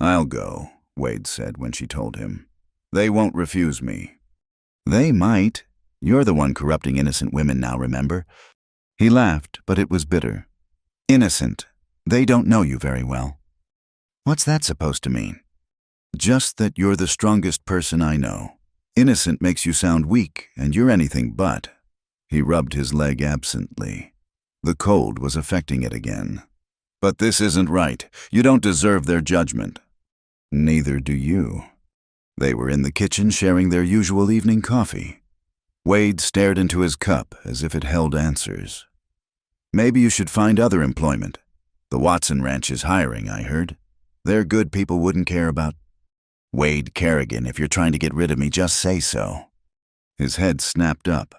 "I'll go," Wade said when she told him. "They won't refuse me." "They might. You're the one corrupting innocent women now, remember?" He laughed, but it was bitter. "Innocent. They don't know you very well." "What's that supposed to mean?" "Just that you're the strongest person I know. Innocent makes you sound weak, and you're anything but." He rubbed his leg absently. The cold was affecting it again. But this isn't right. You don't deserve their judgment. Neither do you. They were in the kitchen sharing their usual evening coffee. Wade stared into his cup as if it held answers. Maybe you should find other employment. The Watson Ranch is hiring, I heard. They're good people wouldn't care about. Wade Kerrigan, if you're trying to get rid of me, just say so. His head snapped up.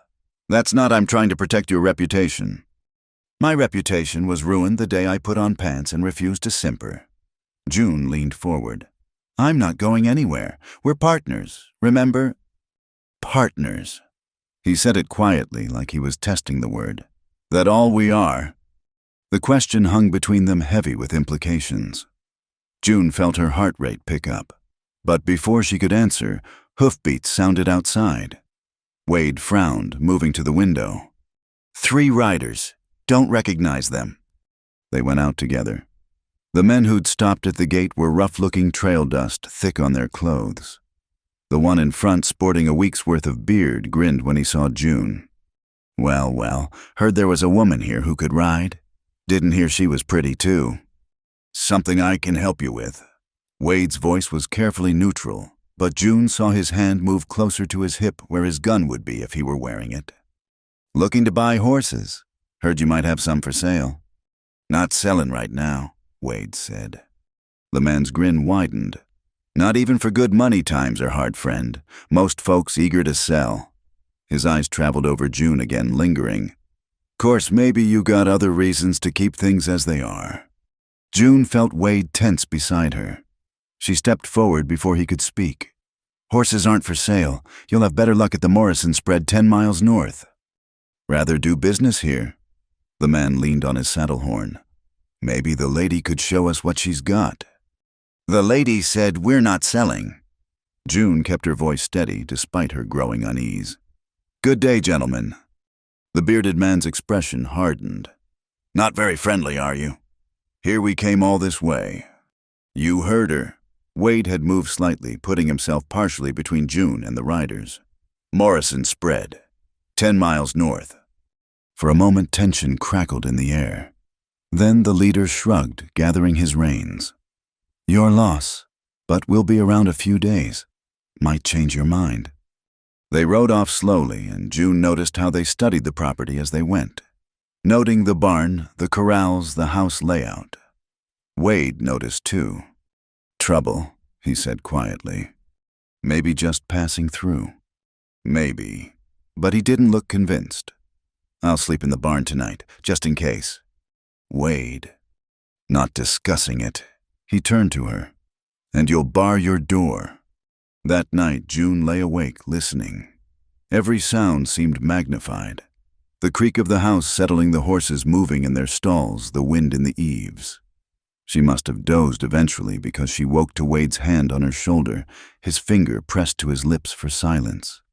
That's not I'm trying to protect your reputation. My reputation was ruined the day I put on pants and refused to simper. June leaned forward. I'm not going anywhere. We're partners, remember? Partners. He said it quietly, like he was testing the word. That all we are? The question hung between them heavy with implications. June felt her heart rate pick up. But before she could answer, hoofbeats sounded outside. Wade frowned, moving to the window. 3 riders. Don't recognize them. They went out together. The men who'd stopped at the gate were rough-looking trail dust thick on their clothes. The one in front, sporting a week's worth of beard, grinned when he saw June. Well, heard there was a woman here who could ride. Didn't hear she was pretty, too. Something I can help you with. Wade's voice was carefully neutral, but June saw his hand move closer to his hip where his gun would be if he were wearing it. Looking to buy horses. Heard you might have some for sale. Not selling right now, Wade said. The man's grin widened. Not even for good money times are hard, friend. Most folks eager to sell. His eyes traveled over June again, lingering. Course, maybe you got other reasons to keep things as they are. June felt Wade tense beside her. She stepped forward before he could speak. Horses aren't for sale. You'll have better luck at the Morrison spread 10 miles north. Rather do business here. The man leaned on his saddle horn. Maybe the lady could show us what she's got. The lady said we're not selling. June kept her voice steady despite her growing unease. Good day, gentlemen. The bearded man's expression hardened. Not very friendly, are you? Here we came all this way. You heard her. Wade had moved slightly, putting himself partially between June and the riders. Morrison spread. 10 miles north. For a moment, tension crackled in the air. Then the leader shrugged, gathering his reins. Your loss, but we'll be around a few days. Might change your mind. They rode off slowly, and June noticed how they studied the property as they went, noting the barn, the corrals, the house layout. Wade noticed too. Trouble, he said quietly. Maybe just passing through. Maybe. But he didn't look convinced. I'll sleep in the barn tonight, just in case. Wade. Not discussing it. He turned to her. And you'll bar your door. That night, June lay awake, listening. Every sound seemed magnified. The creak of the house settling, the horses moving in their stalls, the wind in the eaves. She must have dozed eventually because she woke to Wade's hand on her shoulder, his finger pressed to his lips for silence.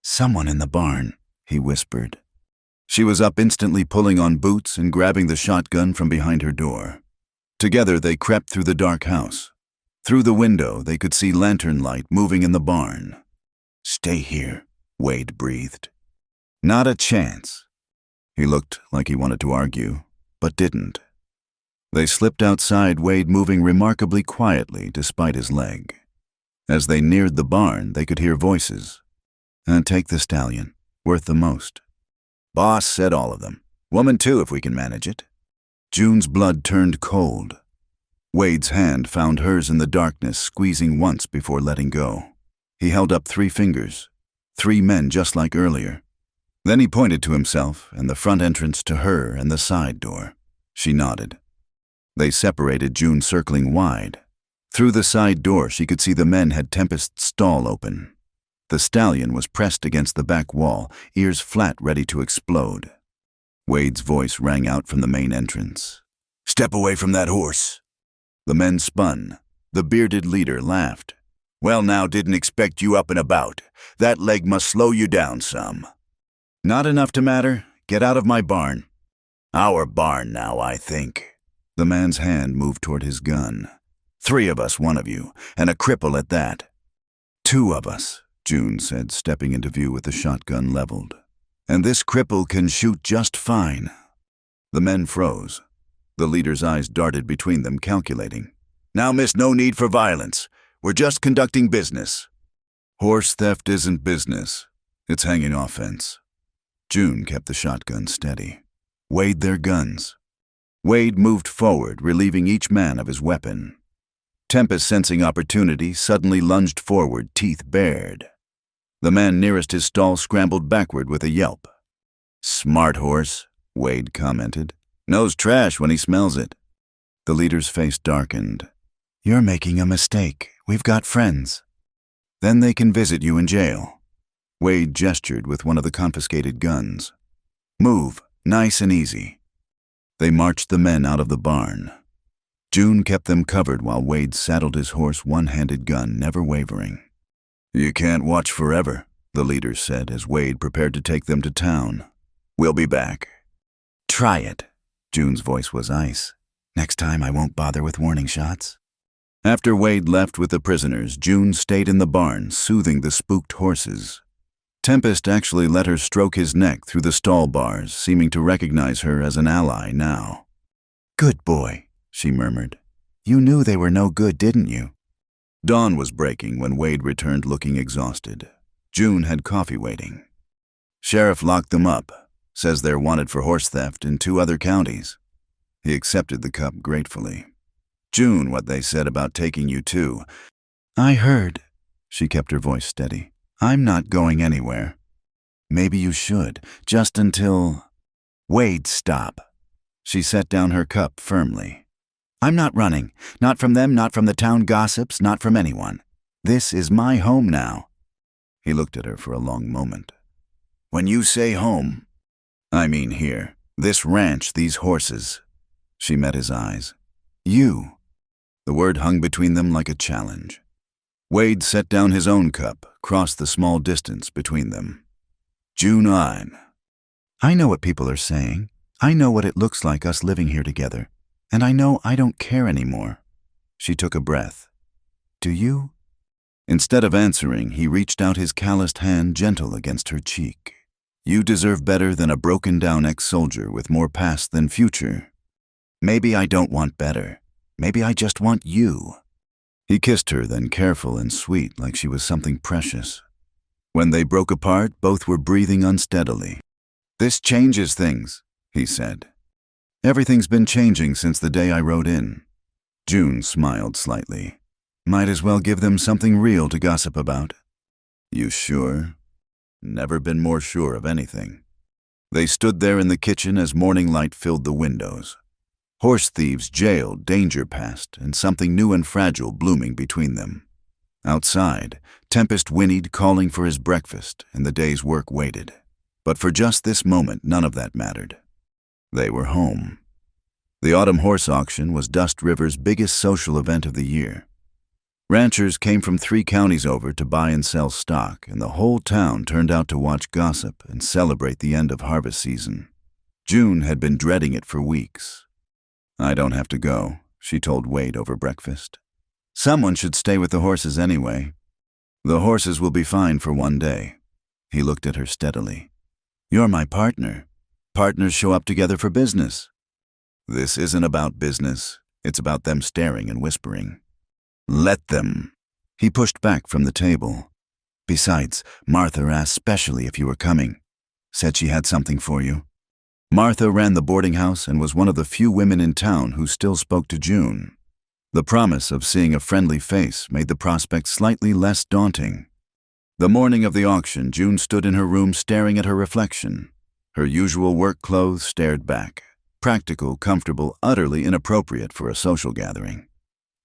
Someone in the barn, he whispered. She was up instantly, pulling on boots and grabbing the shotgun from behind her door. Together they crept through the dark house. Through the window they could see lantern light moving in the barn. Stay here, Wade breathed. Not a chance. He looked like he wanted to argue, but didn't. They slipped outside, Wade moving remarkably quietly despite his leg. As they neared the barn, they could hear voices. Take the stallion, worth the most. Boss said all of them. Woman too, if we can manage it. June's blood turned cold. Wade's hand found hers in the darkness, squeezing once before letting go. He held up 3 fingers. 3 men just like earlier. Then he pointed to himself and the front entrance to her and the side door. She nodded. They separated, June circling wide. Through the side door she could see the men had Tempest's stall open. The stallion was pressed against the back wall, ears flat, ready to explode. Wade's voice rang out from the main entrance. Step away from that horse. The men spun. The bearded leader laughed. Well, now, didn't expect you up and about. That leg must slow you down some. Not enough to matter. Get out of my barn. Our barn now, I think. The man's hand moved toward his gun. 3 of us, 1 of you, and a cripple at that. 2 of us, June said, stepping into view with the shotgun leveled. And this cripple can shoot just fine. The men froze. The leader's eyes darted between them, calculating. Now, miss, no need for violence. We're just conducting business. Horse theft isn't business. It's hanging offense. June kept the shotgun steady. Weighed their guns. Wade moved forward, relieving each man of his weapon. Tempest, sensing opportunity, suddenly lunged forward, teeth bared. The man nearest his stall scrambled backward with a yelp. Smart horse, Wade commented. Knows trash when he smells it. The leader's face darkened. You're making a mistake. We've got friends. Then they can visit you in jail. Wade gestured with one of the confiscated guns. Move, nice and easy. They marched the men out of the barn. June kept them covered while Wade saddled his horse, one-handed gun never wavering. You can't watch forever, the leader said as Wade prepared to take them to town. We'll be back. Try it. June's voice was ice. Next time I won't bother with warning shots. After Wade left with the prisoners, June stayed in the barn, soothing the spooked horses. Tempest actually let her stroke his neck through the stall bars, seeming to recognize her as an ally now. Good boy, she murmured. You knew they were no good, didn't you? Dawn was breaking when Wade returned looking exhausted. June had coffee waiting. Sheriff locked them up. Says they're wanted for horse theft in 2 other counties. He accepted the cup gratefully. June, what they said about taking you too. I heard. She kept her voice steady. I'm not going anywhere. Maybe you should, just until... Wade, stop. She set down her cup firmly. I'm not running. Not from them, not from the town gossips, not from anyone. This is my home now. He looked at her for a long moment. When you say home, I mean here. This ranch, these horses. She met his eyes. You. The word hung between them like a challenge. Wade set down his own cup, crossed the small distance between them. June, I know what people are saying. I know what it looks like us living here together. And I know I don't care anymore. She took a breath. Do you? Instead of answering, he reached out his calloused hand gentle against her cheek. You deserve better than a broken-down ex-soldier with more past than future. Maybe I don't want better. Maybe I just want you. He kissed her, then careful and sweet, like she was something precious. When they broke apart, both were breathing unsteadily. This changes things, he said. Everything's been changing since the day I rode in. June smiled slightly. Might as well give them something real to gossip about. You sure? Never been more sure of anything. They stood there in the kitchen as morning light filled the windows. Horse thieves jailed, danger past, and something new and fragile blooming between them. Outside, Tempest whinnied, calling for his breakfast, and the day's work waited. But for just this moment, none of that mattered. They were home. The autumn horse auction was Dust River's biggest social event of the year. Ranchers came from 3 counties over to buy and sell stock, and the whole town turned out to watch gossip and celebrate the end of harvest season. June had been dreading it for weeks. I don't have to go, she told Wade over breakfast. Someone should stay with the horses anyway. The horses will be fine for one day. He looked at her steadily. You're my partner. Partners show up together for business. This isn't about business. It's about them staring and whispering. Let them. He pushed back from the table. Besides, Martha asked specially if you were coming. Said she had something for you. Martha ran the boarding house and was one of the few women in town who still spoke to June. The promise of seeing a friendly face made the prospect slightly less daunting. The morning of the auction, June stood in her room staring at her reflection. Her usual work clothes stared back. Practical, comfortable, utterly inappropriate for a social gathering.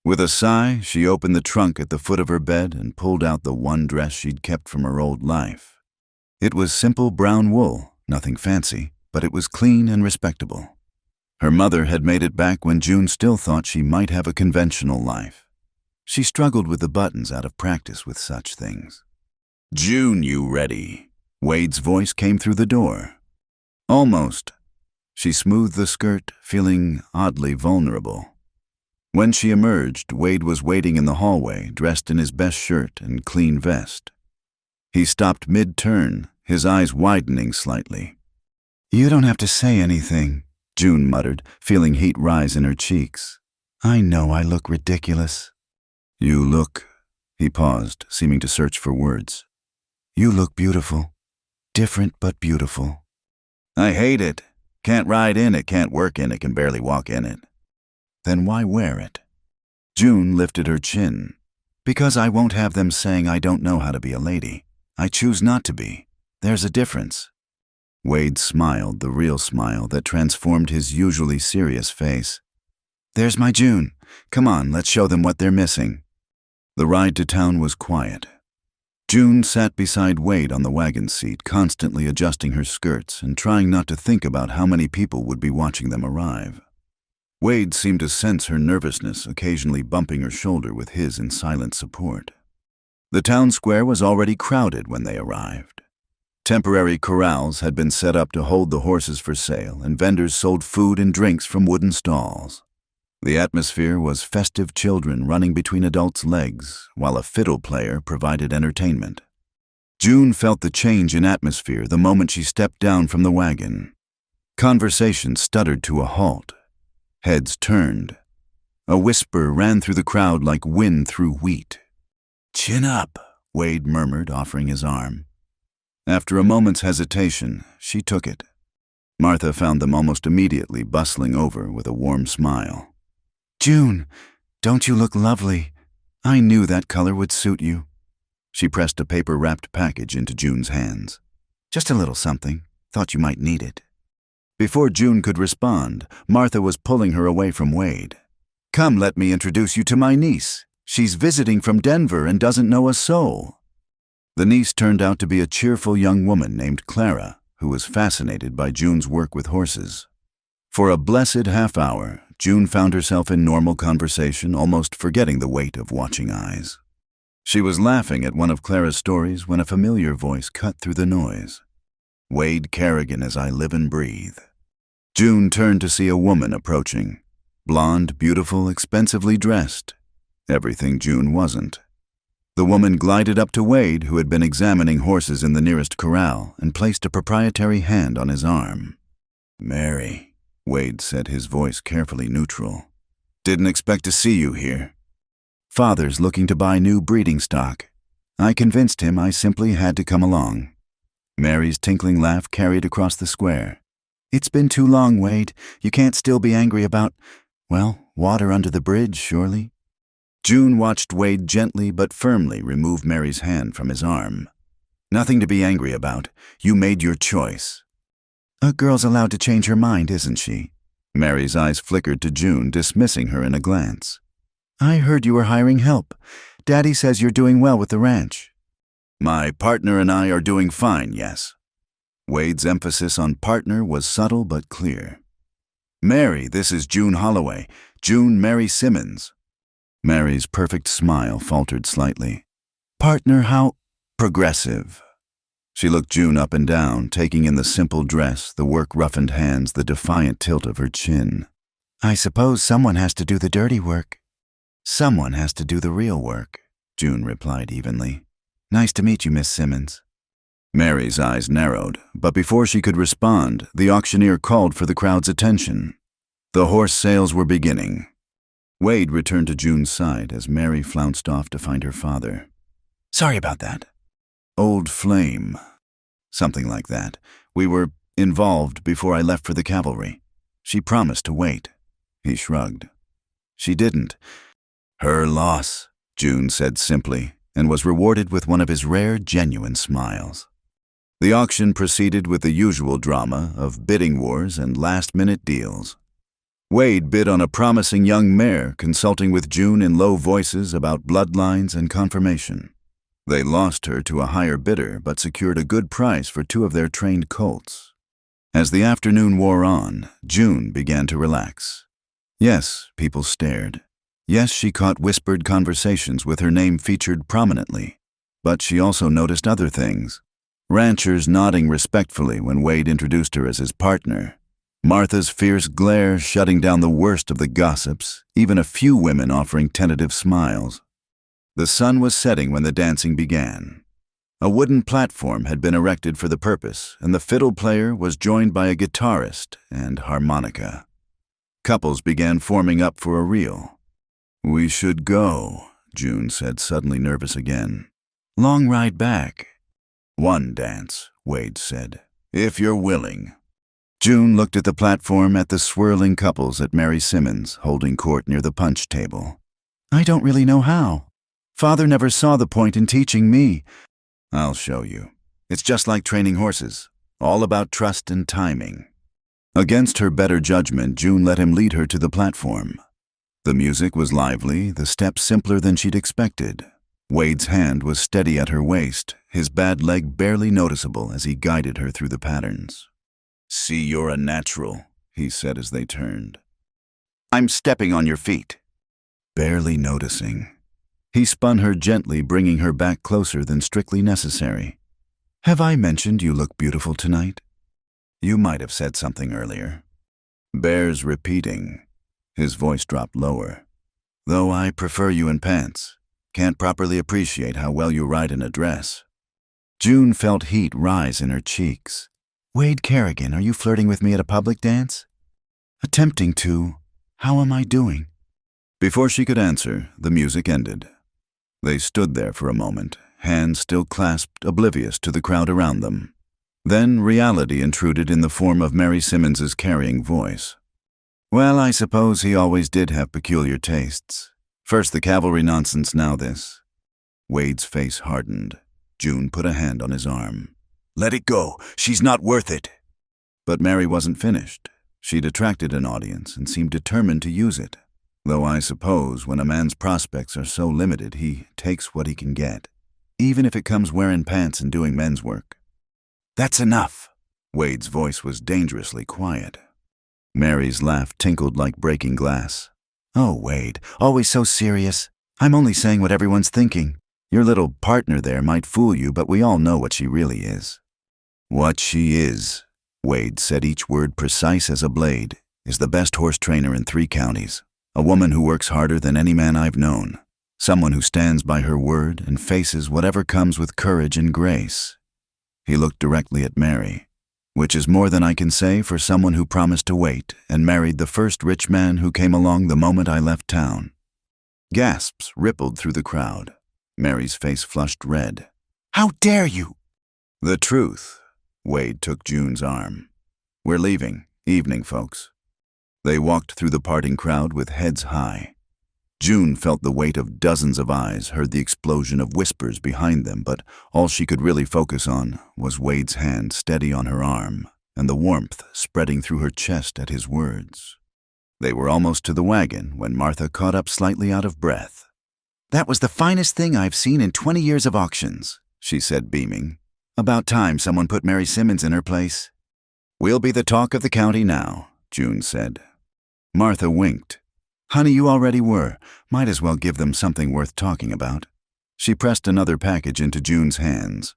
With a sigh, she opened the trunk at the foot of her bed and pulled out the one dress she'd kept from her old life. It was simple brown wool, nothing fancy, but it was clean and respectable. Her mother had made it back when June still thought she might have a conventional life. She struggled with the buttons out of practice with such things. June, you ready? Wade's voice came through the door. Almost. She smoothed the skirt, feeling oddly vulnerable. When she emerged, Wade was waiting in the hallway, dressed in his best shirt and clean vest. He stopped mid-turn, his eyes widening slightly. You don't have to say anything, June muttered, feeling heat rise in her cheeks. I know I look ridiculous. You look... He paused, seeming to search for words. You look beautiful. Different but beautiful. I hate it. Can't ride in it, can't work in it, can barely walk in it. Then why wear it? June lifted her chin. Because I won't have them saying I don't know how to be a lady. I choose not to be. There's a difference. Wade smiled, the real smile that transformed his usually serious face. There's my June. Come on, let's show them what they're missing. The ride to town was quiet. June sat beside Wade on the wagon seat, constantly adjusting her skirts and trying not to think about how many people would be watching them arrive. Wade seemed to sense her nervousness, occasionally bumping her shoulder with his in silent support. The town square was already crowded when they arrived. Temporary corrals had been set up to hold the horses for sale, and vendors sold food and drinks from wooden stalls. The atmosphere was festive children running between adults' legs, while a fiddle player provided entertainment. June felt the change in atmosphere the moment she stepped down from the wagon. Conversation stuttered to a halt. Heads turned. A whisper ran through the crowd like wind through wheat. Chin up, Wade murmured, offering his arm. After a moment's hesitation, she took it. Martha found them almost immediately bustling over with a warm smile. June, don't you look lovely? I knew that color would suit you. She pressed a paper-wrapped package into June's hands. Just a little something. Thought you might need it. Before June could respond, Martha was pulling her away from Wade. Come, let me introduce you to my niece. She's visiting from Denver and doesn't know a soul. The niece turned out to be a cheerful young woman named Clara, who was fascinated by June's work with horses. For a blessed half hour, June found herself in normal conversation, almost forgetting the weight of watching eyes. She was laughing at one of Clara's stories when a familiar voice cut through the noise. Wade Kerrigan as I live and breathe. June turned to see a woman approaching. Blonde, beautiful, expensively dressed. Everything June wasn't. The woman glided up to Wade, who had been examining horses in the nearest corral, and placed a proprietary hand on his arm. Mary, Wade said, his voice carefully neutral. Didn't expect to see you here. Father's looking to buy new breeding stock. I convinced him I simply had to come along. Mary's tinkling laugh carried across the square. It's been too long, Wade. You can't still be angry about, well, water under the bridge, surely? June watched Wade gently but firmly remove Mary's hand from his arm. Nothing to be angry about. You made your choice. A girl's allowed to change her mind, isn't she? Mary's eyes flickered to June, dismissing her in a glance. I heard you were hiring help. Daddy says you're doing well with the ranch. My partner and I are doing fine, yes. Wade's emphasis on partner was subtle but clear. Mary, this is June Holloway. June Mary Simmons. Mary's perfect smile faltered slightly. Partner, how progressive. She looked June up and down, taking in the simple dress, the work-roughened hands, the defiant tilt of her chin. I suppose someone has to do the dirty work. Someone has to do the real work, June replied evenly. Nice to meet you, Miss Simmons. Mary's eyes narrowed, but before she could respond, the auctioneer called for the crowd's attention. The horse sales were beginning. Wade returned to June's side as Mary flounced off to find her father. Sorry about that. Old flame. Something like that. We were involved before I left for the cavalry. She promised to wait. He shrugged. She didn't. Her loss, June said simply, and was rewarded with one of his rare, genuine smiles. The auction proceeded with the usual drama of bidding wars and last-minute deals. Wade bid on a promising young mare, consulting with June in low voices about bloodlines and confirmation. They lost her to a higher bidder, but secured a good price for two of their trained colts. As the afternoon wore on, June began to relax. Yes, people stared. Yes, she caught whispered conversations with her name featured prominently. But she also noticed other things. Ranchers nodding respectfully when Wade introduced her as his partner. Martha's fierce glare shutting down the worst of the gossips, even a few women offering tentative smiles. The sun was setting when the dancing began. A wooden platform had been erected for the purpose, and the fiddle player was joined by a guitarist and harmonica. Couples began forming up for a reel. "We should go," June said, suddenly nervous again. "Long ride back." "One dance," Wade said, "if you're willing." June looked at the platform, at the swirling couples, at Mary Simmons holding court near the punch table. "I don't really know how. Father never saw the point in teaching me." "I'll show you. It's just like training horses, all about trust and timing." Against her better judgment, June let him lead her to the platform. The music was lively, the steps simpler than she'd expected. Wade's hand was steady at her waist, his bad leg barely noticeable as he guided her through the patterns. "See, you're a natural," he said as they turned. "I'm stepping on your feet." Barely noticing. He spun her gently, bringing her back closer than strictly necessary. "Have I mentioned you look beautiful tonight?" "You might have said something earlier." "Bears repeating." His voice dropped lower. "Though I prefer you in pants. Can't properly appreciate how well you ride in a dress." June felt heat rise in her cheeks. "Wade Kerrigan, are you flirting with me at a public dance?" "Attempting to. How am I doing?" Before she could answer, the music ended. They stood there for a moment, hands still clasped, oblivious to the crowd around them. Then reality intruded in the form of Mary Simmons's carrying voice. "Well, I suppose he always did have peculiar tastes. First the cavalry nonsense, now this." Wade's face hardened. June put a hand on his arm. "Let it go. She's not worth it." But Mary wasn't finished. She'd attracted an audience and seemed determined to use it. Though I suppose when a man's prospects are so limited, he takes what he can get, even if it comes wearing pants and doing men's work. "That's enough." Wade's voice was dangerously quiet. Mary's laugh tinkled like breaking glass. "Oh, Wade, always so serious. I'm only saying what everyone's thinking. Your little partner there might fool you, but we all know what she really is." "What she is," Wade said, each word precise as a blade, "is the best horse trainer in 3 counties. A woman who works harder than any man I've known. Someone who stands by her word and faces whatever comes with courage and grace." He looked directly at Mary, "which is more than I can say for someone who promised to wait and married the first rich man who came along the moment I left town." Gasps rippled through the crowd. Mary's face flushed red. "How dare you!" "The truth." Wade took June's arm. "We're leaving. Evening, folks." They walked through the parting crowd with heads high. June felt the weight of dozens of eyes, heard the explosion of whispers behind them, but all she could really focus on was Wade's hand steady on her arm and the warmth spreading through her chest at his words. They were almost to the wagon when Martha caught up slightly out of breath. "That was the finest thing I've seen in 20 years of auctions," she said, beaming. "About time someone put Mary Simmons in her place." "We'll be the talk of the county now," June said. Martha winked. "Honey, you already were. Might as well give them something worth talking about." She pressed another package into June's hands.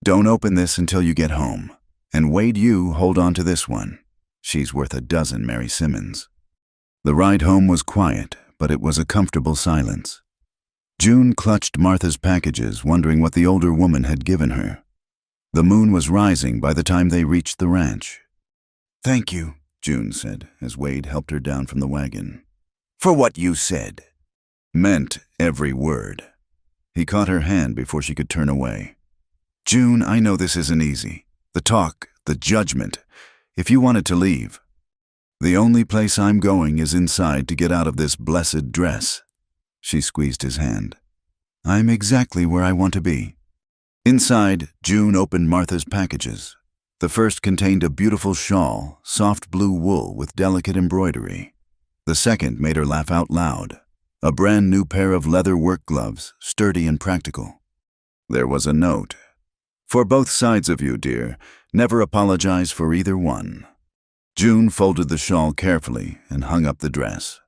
"Don't open this until you get home. And Wade, you hold on to this one. She's worth a dozen Mary Simmons." The ride home was quiet, but it was a comfortable silence. June clutched Martha's packages, wondering what the older woman had given her. The moon was rising by the time they reached the ranch. "Thank you," June said, as Wade helped her down from the wagon. "For what you said." "Meant every word." He caught her hand before she could turn away. "June, I know this isn't easy. The talk, the judgment. If you wanted to leave." "The only place I'm going is inside to get out of this blessed dress." She squeezed his hand. "I'm exactly where I want to be." Inside, June opened Martha's packages. The first contained a beautiful shawl, soft blue wool with delicate embroidery. The second made her laugh out loud. A brand new pair of leather work gloves, sturdy and practical. There was a note. "For both sides of you, dear, never apologize for either one." June folded the shawl carefully and hung up the dress.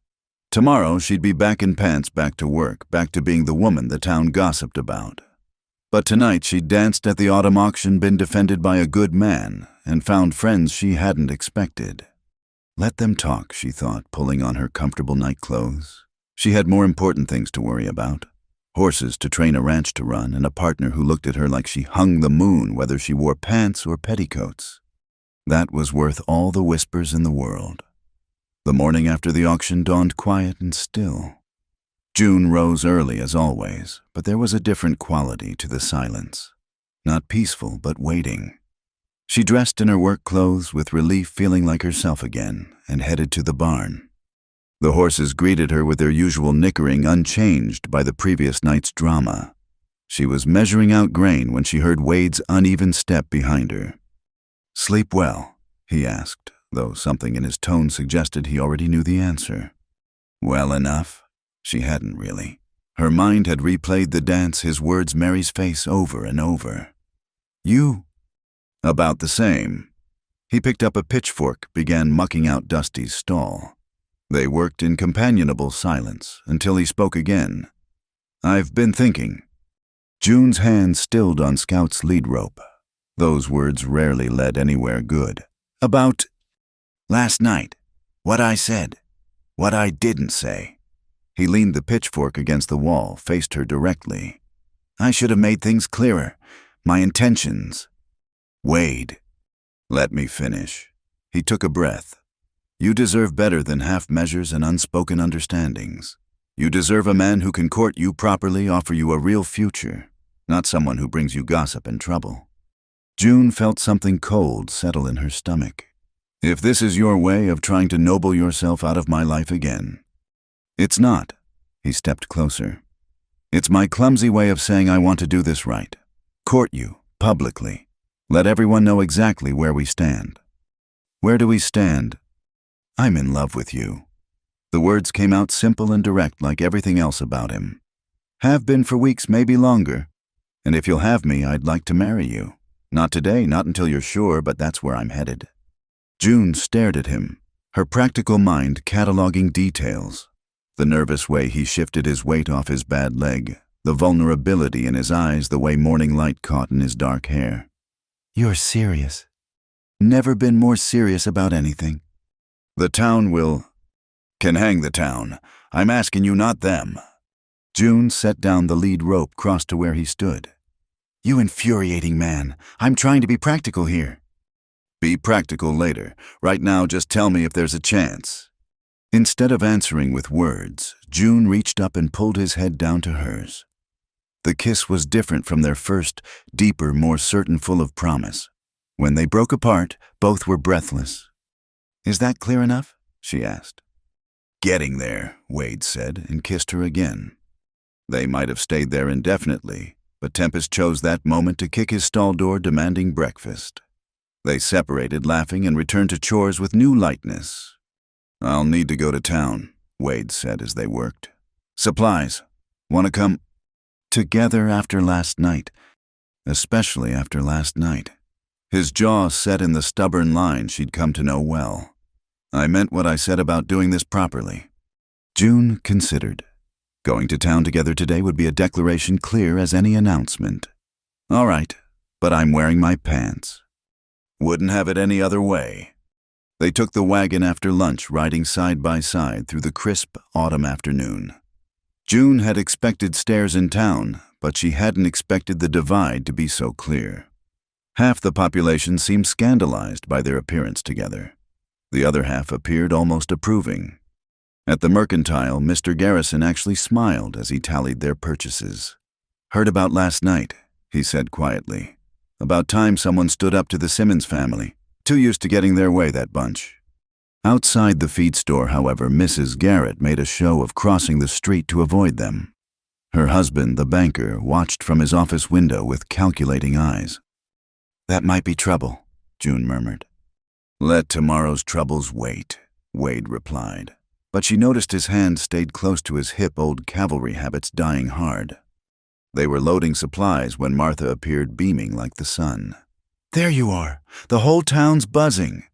Tomorrow she'd be back in pants, back to work, back to being the woman the town gossiped about. But tonight she'd danced at the autumn auction, been defended by a good man, and found friends she hadn't expected. Let them talk, she thought, pulling on her comfortable night clothes. She had more important things to worry about. horses to train a ranch to run, and a partner who looked at her like she hung the moon whether she wore pants or petticoats. That was worth all the whispers in the world. The morning after the auction dawned quiet and still. June rose early as always, but there was a different quality to the silence. Not peaceful, but waiting. She dressed in her work clothes with relief, feeling like herself again, and headed to the barn. The horses greeted her with their usual nickering, unchanged by the previous night's drama. She was measuring out grain when she heard Wade's uneven step behind her. "Sleep well?" he asked, though something in his tone suggested he already knew the answer. Well enough. She hadn't really. Her mind had replayed the dance, his words, Mary's face, over and over. "You?" "About the same." He picked up a pitchfork, began mucking out Dusty's stall. They worked in companionable silence until he spoke again. "I've been thinking." June's hand stilled on Scout's lead rope. Those words rarely led anywhere good. "About last night. What I said. What I didn't say." He leaned the pitchfork against the wall, faced her directly. "I should have made things clearer. My intentions." "Wade." "Let me finish." He took a breath. "You deserve better than half measures and unspoken understandings. You deserve a man who can court you properly, offer you a real future, not someone who brings you gossip and trouble." June felt something cold settle in her stomach. "If this is your way of trying to noble yourself out of my life again." "It's not." He stepped closer. "It's my clumsy way of saying I want to do this right. Court you, publicly. Let everyone know exactly where we stand." "Where do we stand?" "I'm in love with you." The words came out simple and direct like everything else about him. "Have been for weeks, maybe longer. And if you'll have me, I'd like to marry you. Not today, not until you're sure, but that's where I'm headed." June stared at him, her practical mind cataloging details. The nervous way he shifted his weight off his bad leg, the vulnerability in his eyes, the way morning light caught in his dark hair. "You're serious." "Never been more serious about anything." "The town can hang the town. I'm asking you, not them." June set down the lead rope, crossed to where he stood. "You infuriating man. I'm trying to be practical here." "Be practical later. Right now, just tell me if there's a chance." Instead of answering with words, June reached up and pulled his head down to hers. The kiss was different from their first, deeper, more certain, full of promise. When they broke apart, both were breathless. "Is that clear enough?" she asked. "Getting there," Wade said, and kissed her again. They might have stayed there indefinitely, but Tempest chose that moment to kick his stall door, demanding breakfast. They separated, laughing, and returned to chores with new lightness. "I'll need to go to town," Wade said as they worked. "Supplies. Want to come?" Together after last night. Especially after last night. His jaw set in the stubborn line she'd come to know well. "I meant what I said about doing this properly." June considered. Going to town together today would be a declaration clear as any announcement. "All right, but I'm wearing my pants." "Wouldn't have it any other way." They took the wagon after lunch, riding side by side through the crisp autumn afternoon. June had expected stairs in town, but she hadn't expected the divide to be so clear. Half the population seemed scandalized by their appearance together. The other half appeared almost approving. At the Mercantile, Mr. Garrison actually smiled as he tallied their purchases. "Heard about last night," he said quietly. "About time someone stood up to the Simmons family. Too used to getting their way, that bunch." Outside the feed store, however, Mrs. Garrett made a show of crossing the street to avoid them. Her husband, the banker, watched from his office window with calculating eyes. "That might be trouble," June murmured. "Let tomorrow's troubles wait," Wade replied. But she noticed his hand stayed close to his hip, old cavalry habits dying hard. They were loading supplies when Martha appeared, beaming like the sun. "There you are. The whole town's buzzing."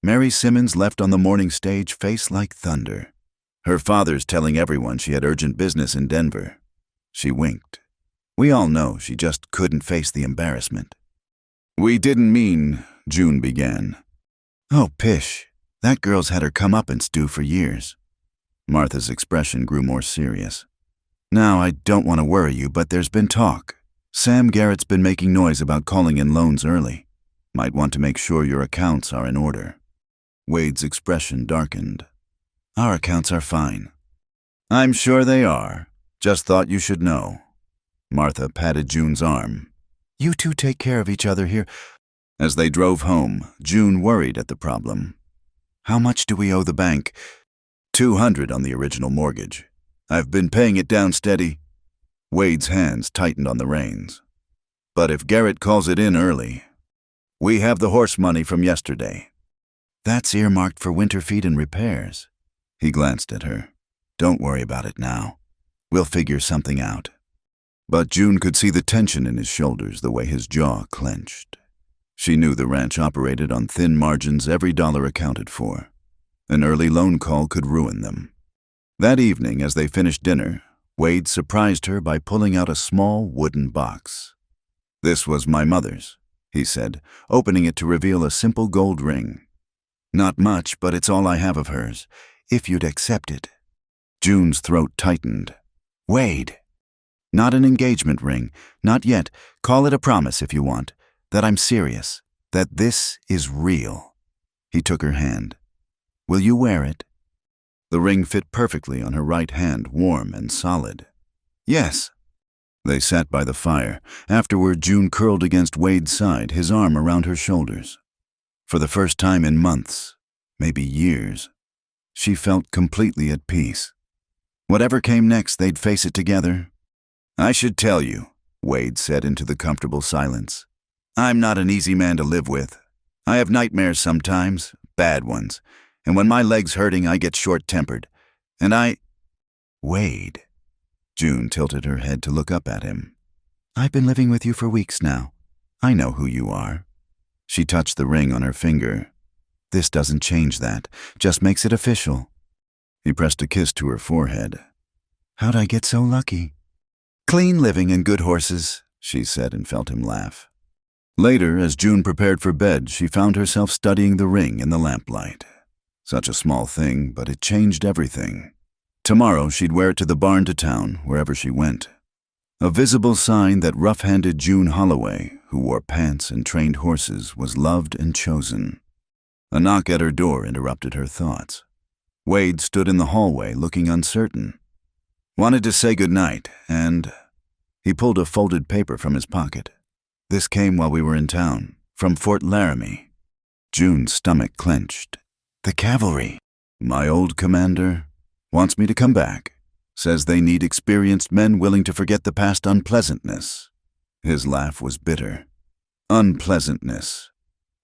Mary Simmons left on the morning stage, face like thunder. Her father's telling everyone she had urgent business in Denver. She winked. "We all know she just couldn't face the embarrassment." "We didn't mean," June began. "Oh, pish. That girl's had her comeuppance due for years." Martha's expression grew more serious. Now, I don't want to worry you, but there's been talk. Sam Garrett's been making noise about calling in loans early. Might want to make sure your accounts are in order. Wade's expression darkened. Our accounts are fine. I'm sure they are. Just thought you should know. Martha patted June's arm. You two take care of each other here. As they drove home, June worried at the problem. How much do we owe the bank? $200 on the original mortgage. I've been paying it down steady. Wade's hands tightened on the reins. But if Garrett calls it in early, we have the horse money from yesterday. That's earmarked for winter feed and repairs. He glanced at her. Don't worry about it now. We'll figure something out. But June could see the tension in his shoulders, the way his jaw clenched. She knew the ranch operated on thin margins, every dollar accounted for. An early loan call could ruin them. That evening, as they finished dinner, Wade surprised her by pulling out a small wooden box. This was my mother's, he said, opening it to reveal a simple gold ring. Not much, but it's all I have of hers, if you'd accept it. June's throat tightened. Wade. Not an engagement ring, not yet. Call it a promise if you want, that I'm serious, that this is real. He took her hand. Will you wear it? The ring fit perfectly on her right hand, warm and solid. Yes. They sat by the fire. Afterward, June curled against Wade's side, his arm around her shoulders. For the first time in months, maybe years, she felt completely at peace. Whatever came next, they'd face it together. I should tell you, Wade said into the comfortable silence. I'm not an easy man to live with. I have nightmares sometimes, bad ones. And when my leg's hurting, I get short-tempered. And Wade. June tilted her head to look up at him. I've been living with you for weeks now. I know who you are. She touched the ring on her finger. This doesn't change that, just makes it official. He pressed a kiss to her forehead. How'd I get so lucky? Clean living and good horses, she said and felt him laugh. Later, as June prepared for bed, she found herself studying the ring in the lamplight. Such a small thing, but it changed everything. Tomorrow she'd wear it to the barn to town, wherever she went. A visible sign that rough-handed June Holloway, who wore pants and trained horses, was loved and chosen. A knock at her door interrupted her thoughts. Wade stood in the hallway, looking uncertain. Wanted to say good night, and he pulled a folded paper from his pocket. This came while we were in town, from Fort Laramie. June's stomach clenched. The cavalry. My old commander wants me to come back. Says they need experienced men willing to forget the past unpleasantness. His laugh was bitter. Unpleasantness.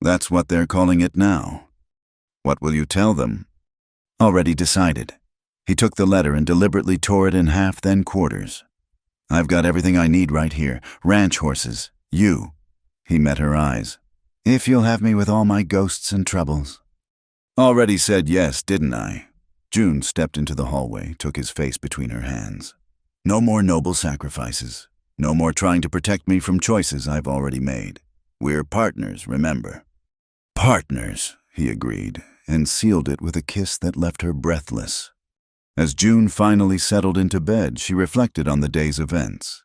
That's what they're calling it now. What will you tell them? Already decided. He took the letter and deliberately tore it in half, then quarters. I've got everything I need right here. Ranch horses. You. He met her eyes. If you'll have me with all my ghosts and troubles. Already said yes, didn't I? June stepped into the hallway, took his face between her hands. No more noble sacrifices. No more trying to protect me from choices I've already made. We're partners, remember. Partners, he agreed, and sealed it with a kiss that left her breathless. As June finally settled into bed, she reflected on the day's events.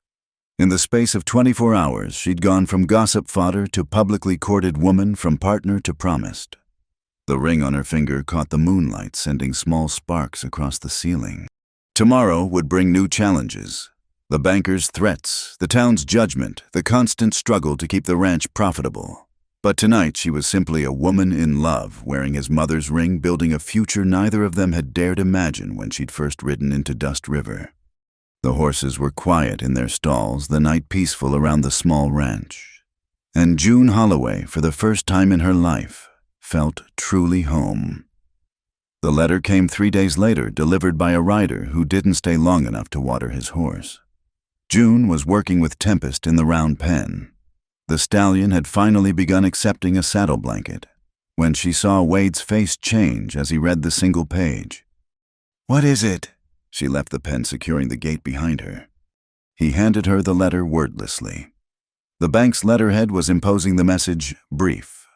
In the space of 24 hours, she'd gone from gossip fodder to publicly courted woman, from partner to promised. The ring on her finger caught the moonlight, sending small sparks across the ceiling. Tomorrow would bring new challenges. The banker's threats, the town's judgment, the constant struggle to keep the ranch profitable. But tonight she was simply a woman in love, wearing his mother's ring, building a future neither of them had dared imagine when she'd first ridden into Dust River. The horses were quiet in their stalls, the night peaceful around the small ranch. And June Holloway, for the first time in her life, felt truly home. The letter came 3 days later, delivered by a rider who didn't stay long enough to water his horse. June was working with Tempest in the round pen. The stallion had finally begun accepting a saddle blanket, when she saw Wade's face change as he read the single page. What is it? She left the pen securing the gate behind her. He handed her the letter wordlessly. The bank's letterhead was imposing the message, brief.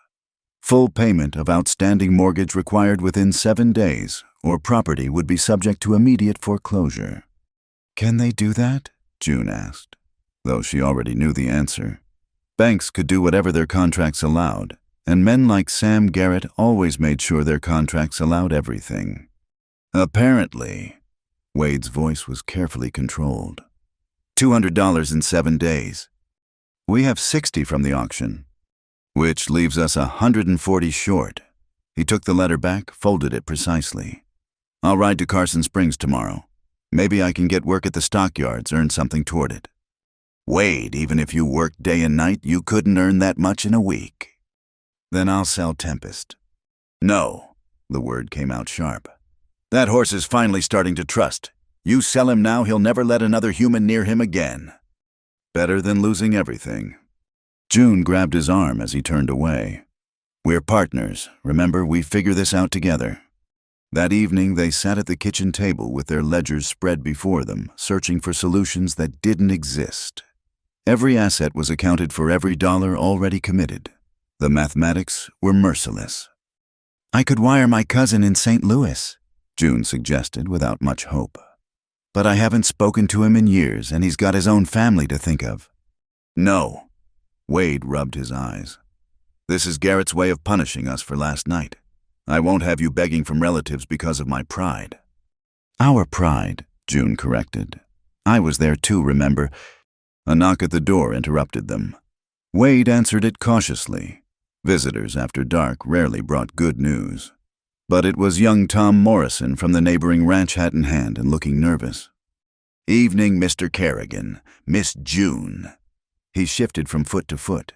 Full payment of outstanding mortgage required within 7 days, or property would be subject to immediate foreclosure. Can they do that? June asked, though she already knew the answer. Banks could do whatever their contracts allowed, and men like Sam Garrett always made sure their contracts allowed everything. Apparently, Wade's voice was carefully controlled. $200 in 7 days. We have 60 from the auction, which leaves us 140 short. He took the letter back, folded it precisely. I'll ride to Carson Springs tomorrow. Maybe I can get work at the stockyards, earn something toward it. Wade, even if you worked day and night, you couldn't earn that much in a week. Then I'll sell Tempest. No, the word came out sharp. That horse is finally starting to trust. You sell him now, he'll never let another human near him again. Better than losing everything. June grabbed his arm as he turned away. We're partners. Remember, we figure this out together. That evening, they sat at the kitchen table with their ledgers spread before them, searching for solutions that didn't exist. Every asset was accounted for, every dollar already committed. The mathematics were merciless. I could wire my cousin in St. Louis, June suggested without much hope. But I haven't spoken to him in years, and he's got his own family to think of. No. Wade rubbed his eyes. This is Garrett's way of punishing us for last night. I won't have you begging from relatives because of my pride. Our pride, June corrected. I was there too, remember? A knock at the door interrupted them. Wade answered it cautiously. Visitors after dark rarely brought good news. But it was young Tom Morrison from the neighboring ranch, hat in hand and looking nervous. Evening, Mr. Kerrigan. Miss June. He shifted from foot to foot.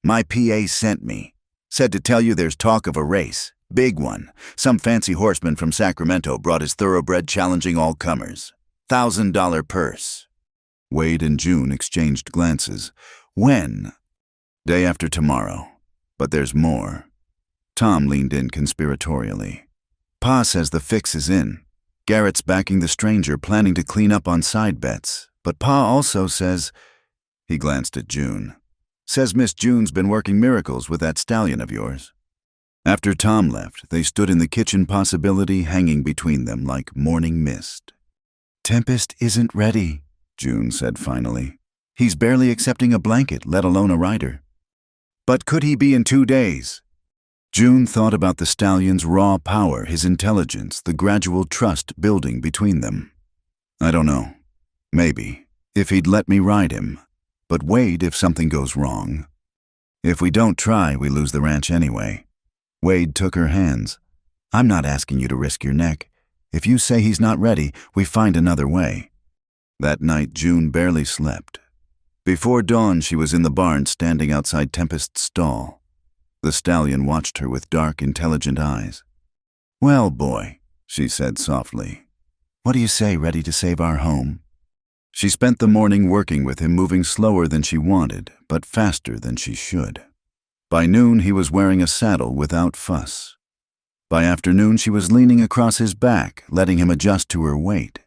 My PA sent me. Said to tell you there's talk of a race. Big one. Some fancy horseman from Sacramento brought his thoroughbred challenging all comers. $1,000 purse. Wade and June exchanged glances. When? Day after tomorrow. But there's more. Tom leaned in conspiratorially. Pa says the fix is in. Garrett's backing the stranger, planning to clean up on side bets. But Pa also says... He glanced at June. Says Miss June's been working miracles with that stallion of yours. After Tom left, they stood in the kitchen, possibility hanging between them like morning mist. Tempest isn't ready, June said finally. He's barely accepting a blanket, let alone a rider. But could he be in 2 days? June thought about the stallion's raw power, his intelligence, the gradual trust building between them. I don't know. Maybe, if he'd let me ride him. But Wade, if something goes wrong. If we don't try, we lose the ranch anyway. Wade took her hands. I'm not asking you to risk your neck. If you say he's not ready, we find another way. That night, June barely slept. Before dawn, she was in the barn standing outside Tempest's stall. The stallion watched her with dark, intelligent eyes. Well, boy, she said softly. What do you say, ready to save our home? She spent the morning working with him, moving slower than she wanted, but faster than she should. By noon, he was wearing a saddle without fuss. By afternoon, she was leaning across his back, letting him adjust to her weight.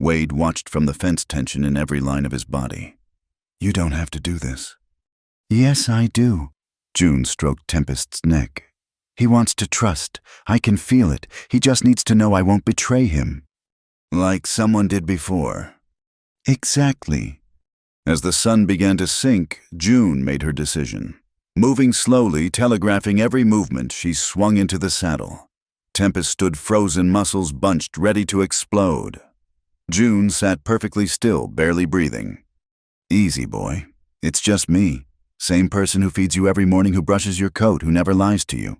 Wade watched from the fence tension in every line of his body. You don't have to do this. Yes, I do. June stroked Tempest's neck. He wants to trust. I can feel it. He just needs to know I won't betray him. Like someone did before. Exactly. As the sun began to sink, June made her decision. Moving slowly, telegraphing every movement, she swung into the saddle. Tempest stood frozen, muscles bunched, ready to explode. June sat perfectly still, barely breathing. Easy, boy. It's just me. Same person who feeds you every morning, who brushes your coat, who never lies to you.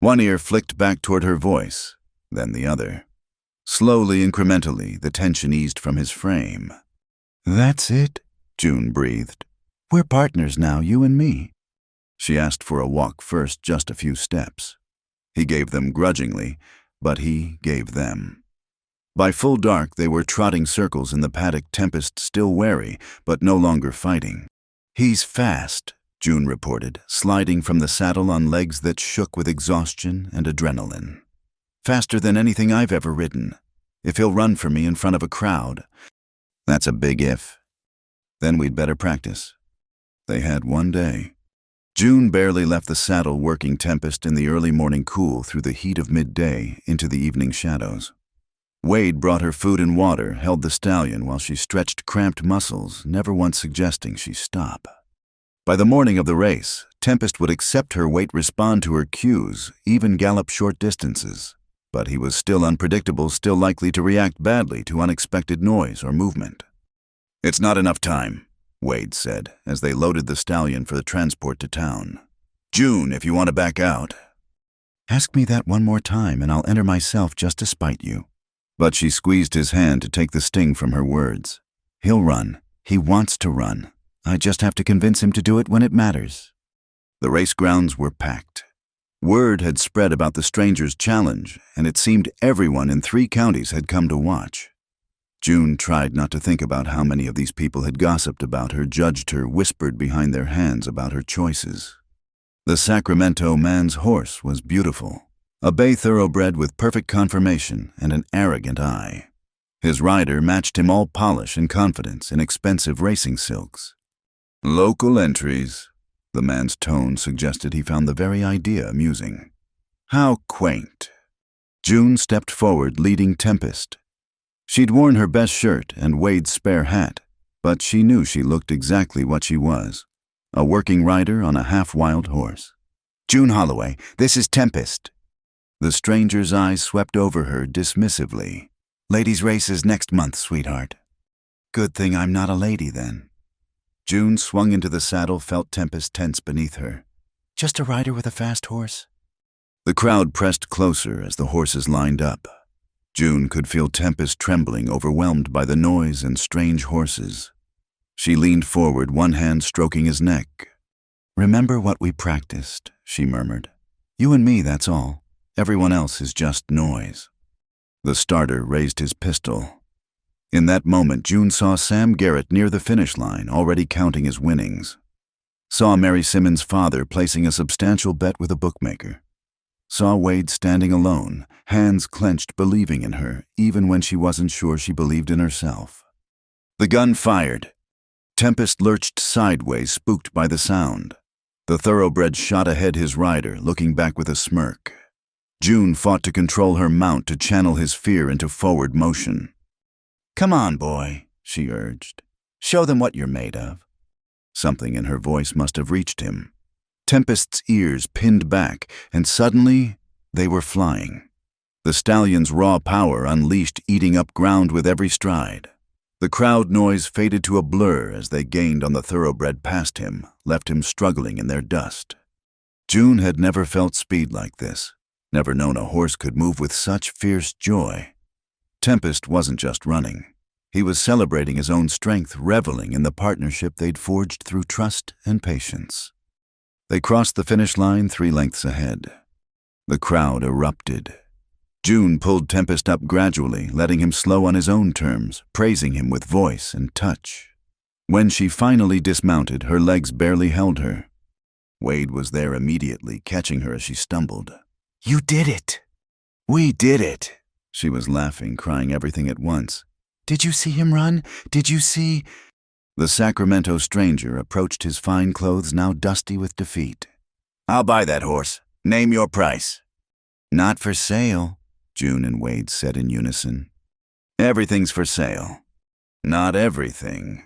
One ear flicked back toward her voice, then the other. Slowly, incrementally, the tension eased from his frame. That's it, June breathed. We're partners now, you and me. She asked for a walk first, just a few steps. He gave them grudgingly, but he gave them. By full dark, they were trotting circles in the paddock, Tempest still wary, but no longer fighting. He's fast, June reported, sliding from the saddle on legs that shook with exhaustion and adrenaline. Faster than anything I've ever ridden. If he'll run for me in front of a crowd, that's a big if. Then we'd better practice. They had one day. June barely left the saddle, working Tempest in the early morning cool through the heat of midday into the evening shadows. Wade brought her food and water, held the stallion while she stretched cramped muscles, never once suggesting she stop. By the morning of the race, Tempest would accept her weight, respond to her cues, even gallop short distances. But he was still unpredictable, still likely to react badly to unexpected noise or movement. "It's not enough time," Wade said, as they loaded the stallion for the transport to town. "June, if you want to back out." "Ask me that one more time and I'll enter myself just to spite you." But she squeezed his hand to take the sting from her words. "He'll run. He wants to run. I just have to convince him to do it when it matters." The race grounds were packed. Word had spread about the stranger's challenge, and it seemed everyone in 3 counties had come to watch. June tried not to think about how many of these people had gossiped about her, judged her, whispered behind their hands about her choices. The Sacramento man's horse was beautiful, a bay thoroughbred with perfect conformation and an arrogant eye. His rider matched him, all polish and confidence in expensive racing silks. "Local entries," the man's tone suggested he found the very idea amusing. "How quaint." June stepped forward, leading Tempest. She'd worn her best shirt and Wade's spare hat, but she knew she looked exactly what she was, a working rider on a half-wild horse. "June Holloway, this is Tempest." The stranger's eyes swept over her dismissively. "Ladies' race is next month, sweetheart." "Good thing I'm not a lady, then." June swung into the saddle, felt Tempest tense beneath her. "Just a rider with a fast horse?" The crowd pressed closer as the horses lined up. June could feel Tempest trembling, overwhelmed by the noise and strange horses. She leaned forward, one hand stroking his neck. "Remember what we practiced," she murmured. "You and me, that's all. Everyone else is just noise." The starter raised his pistol. In that moment, June saw Sam Garrett near the finish line, already counting his winnings. Saw Mary Simmons' father placing a substantial bet with a bookmaker. Saw Wade standing alone, hands clenched, believing in her, even when she wasn't sure she believed in herself. The gun fired. Tempest lurched sideways, spooked by the sound. The thoroughbred shot ahead his rider, looking back with a smirk. June fought to control her mount, to channel his fear into forward motion. "Come on, boy," she urged. "Show them what you're made of." Something in her voice must have reached him. Tempest's ears pinned back, and suddenly they were flying. The stallion's raw power unleashed, eating up ground with every stride. The crowd noise faded to a blur as they gained on the thoroughbred past him, left him struggling in their dust. June had never felt speed like this, never known a horse could move with such fierce joy. Tempest wasn't just running. He was celebrating his own strength, reveling in the partnership they'd forged through trust and patience. They crossed the finish line 3 lengths ahead. The crowd erupted. June pulled Tempest up gradually, letting him slow on his own terms, praising him with voice and touch. When she finally dismounted, her legs barely held her. Wade was there immediately, catching her as she stumbled. "You did it!" "We did it!" She was laughing, crying everything at once. "Did you see him run? Did you see—" The Sacramento stranger approached, his fine clothes now dusty with defeat. "I'll buy that horse. Name your price." "Not for sale," June and Wade said in unison. "Everything's for sale." "Not everything."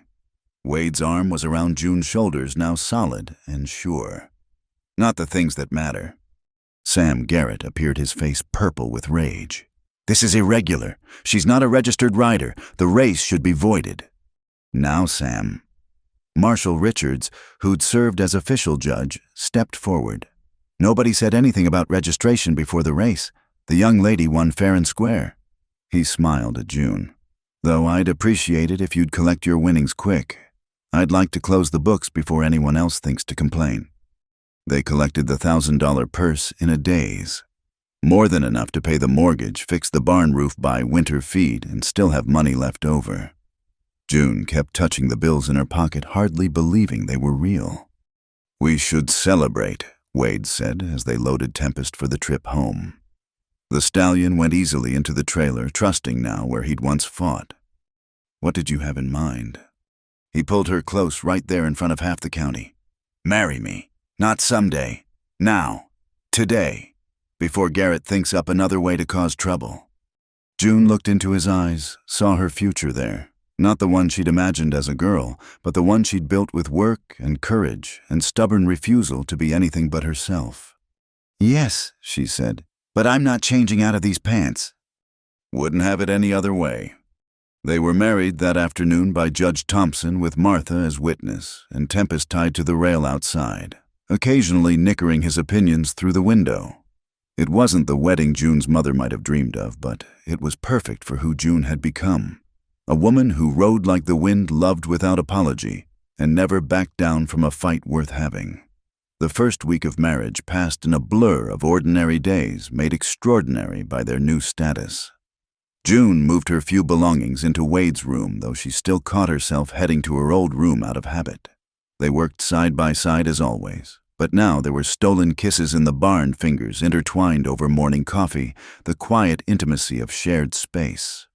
Wade's arm was around June's shoulders, now solid and sure. "Not the things that matter." Sam Garrett appeared, his face purple with rage. "This is irregular. She's not a registered rider. The race should be voided." "Now, Sam." Marshal Richards, who'd served as official judge, stepped forward. "Nobody said anything about registration before the race. The young lady won fair and square." He smiled at June. "Though I'd appreciate it if you'd collect your winnings quick. I'd like to close the books before anyone else thinks to complain." They collected the $1,000 purse in a daze. More than enough to pay the mortgage, fix the barn roof, buy winter feed, and still have money left over. June kept touching the bills in her pocket, hardly believing they were real. "We should celebrate," Wade said as they loaded Tempest for the trip home. The stallion went easily into the trailer, trusting now where he'd once fought. "What did you have in mind?" He pulled her close, right there in front of half the county. "Marry me. Not someday. Now. Today. Before Garrett thinks up another way to cause trouble." June looked into his eyes, saw her future there. Not the one she'd imagined as a girl, but the one she'd built with work and courage and stubborn refusal to be anything but herself. "Yes," she said, "but I'm not changing out of these pants." Wouldn't have it any other way. They were married that afternoon by Judge Thompson with Martha as witness and Tempest tied to the rail outside, occasionally nickering his opinions through the window. It wasn't the wedding June's mother might have dreamed of, but it was perfect for who June had become. A woman who rode like the wind, loved without apology, and never backed down from a fight worth having. The first week of marriage passed in a blur of ordinary days made extraordinary by their new status. June moved her few belongings into Wade's room, though she still caught herself heading to her old room out of habit. They worked side by side as always, but now there were stolen kisses in the barn fingers intertwined over morning coffee, the quiet intimacy of shared space.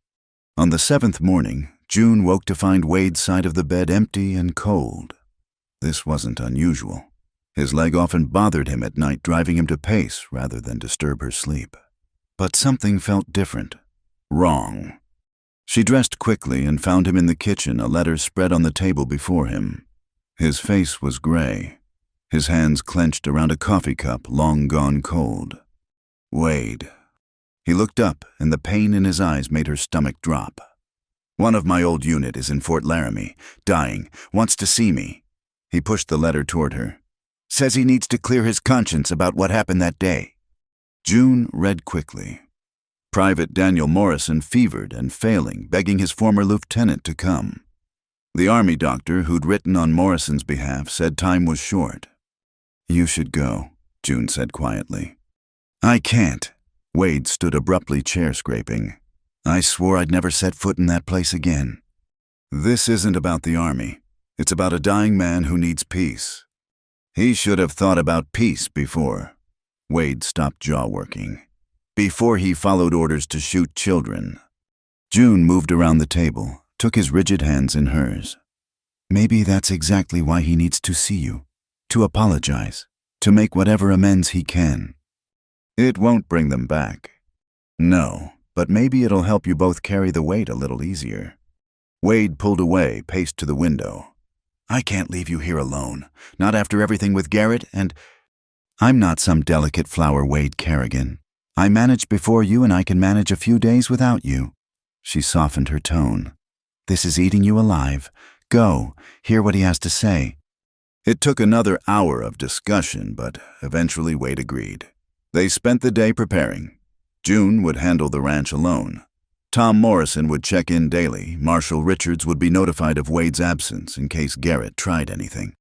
On the 7th morning, June woke to find Wade's side of the bed empty and cold. This wasn't unusual. His leg often bothered him at night, driving him to pace rather than disturb her sleep. But something felt different. Wrong. She dressed quickly and found him in the kitchen, a letter spread on the table before him. His face was gray, his hands clenched around a coffee cup long gone cold. Wade. He looked up, and the pain in his eyes made her stomach drop. "One of my old unit is in Fort Laramie, dying, wants to see me." He pushed the letter toward her. "Says he needs to clear his conscience about what happened that day." June read quickly. Private Daniel Morrison fevered and failing, begging his former lieutenant to come. The army doctor who'd written on Morrison's behalf said time was short. "You should go," June said quietly. "I can't." Wade stood abruptly, chair scraping. "I swore I'd never set foot in that place again." "This isn't about the army. It's about a dying man who needs peace." He should have thought about peace before. Wade stopped jaw-working. Before he followed orders to shoot children. June moved around the table, took his rigid hands in hers. "Maybe that's exactly why he needs to see you. To apologize. To make whatever amends he can." "It won't bring them back." "No, but maybe it'll help you both carry the weight a little easier." Wade pulled away, paced to the window. "I can't leave you here alone, not after everything with Garrett, and—" "I'm not some delicate flower, Wade Kerrigan. I managed before you, and I can manage a few days without you." She softened her tone. "This is eating you alive. Go, hear what he has to say." It took another hour of discussion, but eventually Wade agreed. They spent the day preparing. June would handle the ranch alone. Tom Morrison would check in daily. Marshal Richards would be notified of Wade's absence in case Garrett tried anything.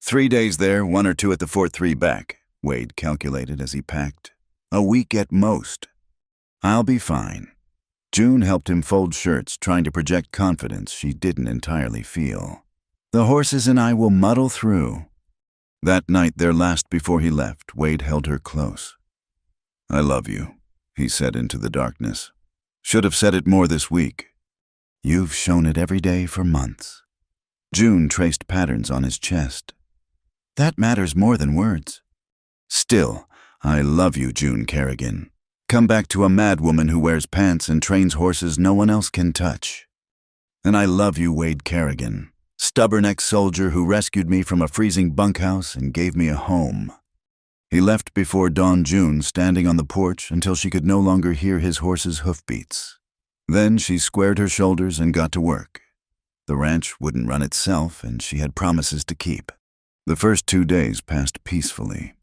3 days there, 1 or 2 at the Fort 3 back, Wade calculated as he packed. A week at most. "I'll be fine." June helped him fold shirts, trying to project confidence she didn't entirely feel. "The horses and I will muddle through." That night, their last before he left, Wade held her close. "I love you," he said into the darkness. "Should have said it more this week." "You've shown it every day for months." June traced patterns on his chest. "That matters more than words." "Still, I love you, June Kerrigan. Come back to a mad woman who wears pants and trains horses no one else can touch. And I love you, Wade Kerrigan, stubborn ex-soldier who rescued me from a freezing bunkhouse and gave me a home." He left before dawn, June standing on the porch until she could no longer hear his horse's hoofbeats. Then she squared her shoulders and got to work. The ranch wouldn't run itself, and she had promises to keep. The first 2 days passed peacefully.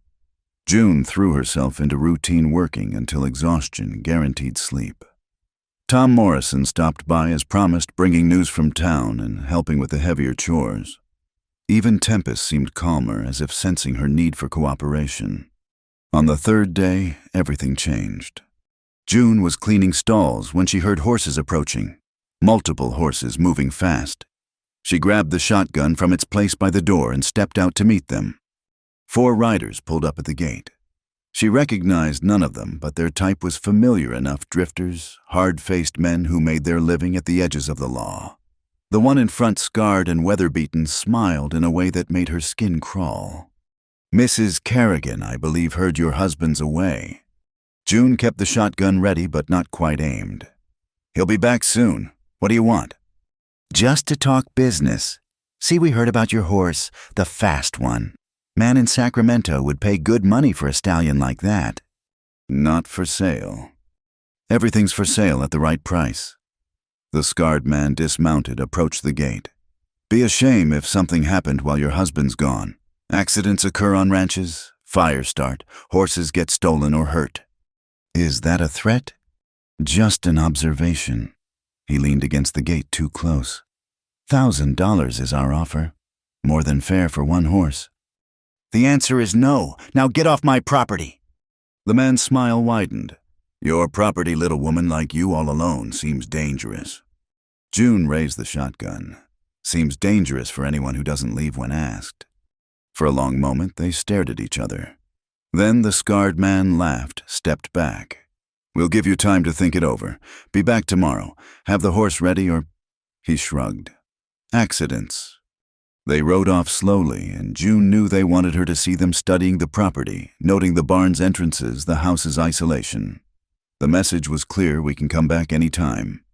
June threw herself into routine working until exhaustion guaranteed sleep. Tom Morrison stopped by as promised, bringing news from town and helping with the heavier chores. Even Tempest seemed calmer, as if sensing her need for cooperation. On the 3rd day, everything changed. June was cleaning stalls when she heard horses approaching, multiple horses moving fast. She grabbed the shotgun from its place by the door and stepped out to meet them. 4 riders pulled up at the gate. She recognized none of them, but their type was familiar enough: drifters, hard-faced men who made their living at the edges of the law. The one in front, scarred and weather-beaten, smiled in a way that made her skin crawl. "Mrs. Kerrigan, I believe, heard your husband's away." June kept the shotgun ready but not quite aimed. He'll be back soon. What do you want? Just to talk business. See, we heard about your horse, the fast one. Man in Sacramento would pay good money for a stallion like that. Not for sale. Everything's for sale at the right price. The scarred man dismounted, approached the gate. Be a shame if something happened while your husband's gone. Accidents occur on ranches, fires start, horses get stolen or hurt. Is that a threat? Just an observation. He leaned against the gate too close. $1,000 is our offer. More than fair for one horse. The answer is no. Now get off my property. The man's smile widened. Your property, little woman, like you all alone, seems dangerous. June raised the shotgun. Seems dangerous for anyone who doesn't leave when asked. For a long moment, they stared at each other. Then the scarred man laughed, stepped back. We'll give you time to think it over. Be back tomorrow. Have the horse ready or... He shrugged. Accidents. They rode off slowly, and June knew they wanted her to see them studying the property, noting the barn's entrances, the house's isolation. The message was clear: we can come back any time.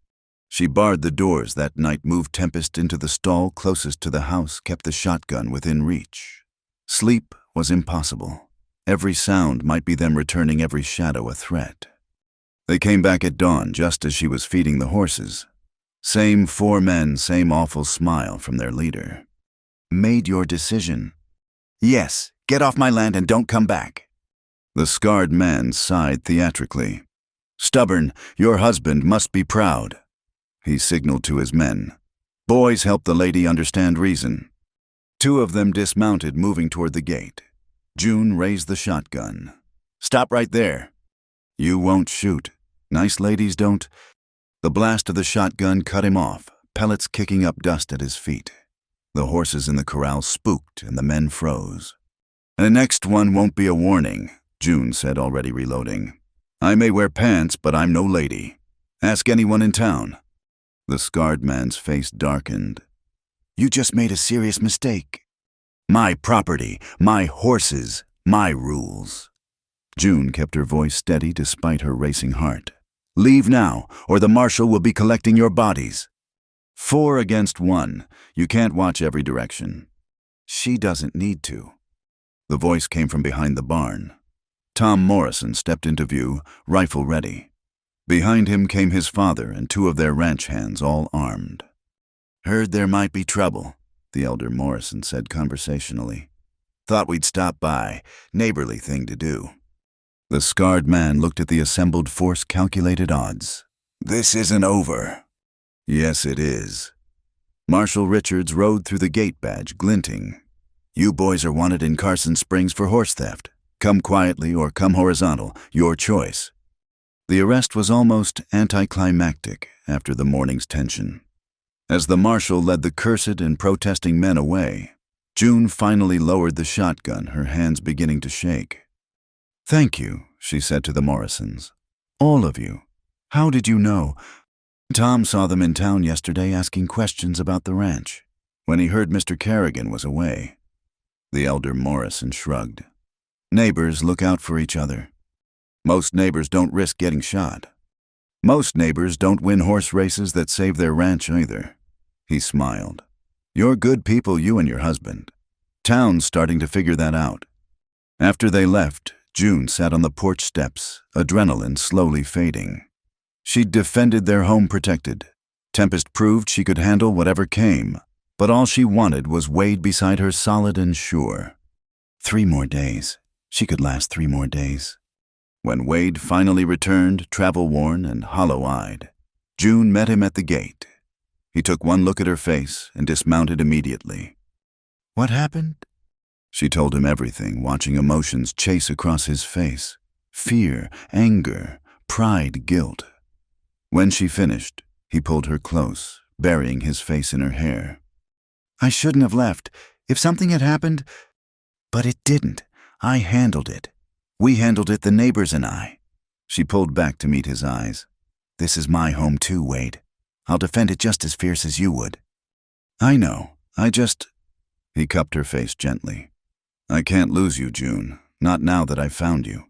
She barred the doors that night, moved Tempest into the stall closest to the house, kept the shotgun within reach. Sleep was impossible. Every sound might be them returning, every shadow a threat. They came back at dawn, just as she was feeding the horses. Same 4 men, same awful smile from their leader. Made your decision? Yes, get off my land and don't come back. The scarred man sighed theatrically. Stubborn, your husband must be proud. He signaled to his men. Boys, help the lady understand reason. 2 of them dismounted, moving toward the gate. June raised the shotgun. Stop right there. You won't shoot. Nice ladies don't. The blast of the shotgun cut him off, pellets kicking up dust at his feet. The horses in the corral spooked and the men froze. The next one won't be a warning, June said, already reloading. I may wear pants, but I'm no lady. Ask anyone in town. The scarred man's face darkened. You just made a serious mistake. My property, my horses, my rules. June kept her voice steady despite her racing heart. Leave now, or the marshal will be collecting your bodies. 4 against 1. You can't watch every direction. She doesn't need to. The voice came from behind the barn. Tom Morrison stepped into view, rifle ready. Behind him came his father and 2 of their ranch hands, all armed. Heard there might be trouble, the elder Morrison said conversationally. Thought we'd stop by. Neighborly thing to do. The scarred man looked at the assembled force, calculated odds. This isn't over. Yes, it is. Marshal Richards rode through the gate badge, glinting. You boys are wanted in Carson Springs for horse theft. Come quietly or come horizontal, your choice. The arrest was almost anticlimactic after the morning's tension. As the marshal led the cursed and protesting men away, June finally lowered the shotgun, her hands beginning to shake. Thank you, she said to the Morrisons. All of you. How did you know? Tom saw them in town yesterday asking questions about the ranch, when he heard Mr. Kerrigan was away. The elder Morrison shrugged. Neighbors look out for each other. Most neighbors don't risk getting shot. Most neighbors don't win horse races that save their ranch either. He smiled. You're good people, you and your husband. Town's starting to figure that out. After they left, June sat on the porch steps, adrenaline slowly fading. She'd defended their home protected. Tempest proved she could handle whatever came, but all she wanted was Wade beside her, solid and sure. 3 more days. She could last 3 more days. When Wade finally returned, travel-worn and hollow-eyed, June met him at the gate. He took one look at her face and dismounted immediately. What happened? She told him everything, watching emotions chase across his face. Fear, anger, pride, guilt. When she finished, he pulled her close, burying his face in her hair. I shouldn't have left. If something had happened... But it didn't. I handled it. We handled it, the neighbors and I. She pulled back to meet his eyes. This is my home too, Wade. I'll defend it just as fierce as you would. I know. He cupped her face gently. I can't lose you, June. Not now that I've found you.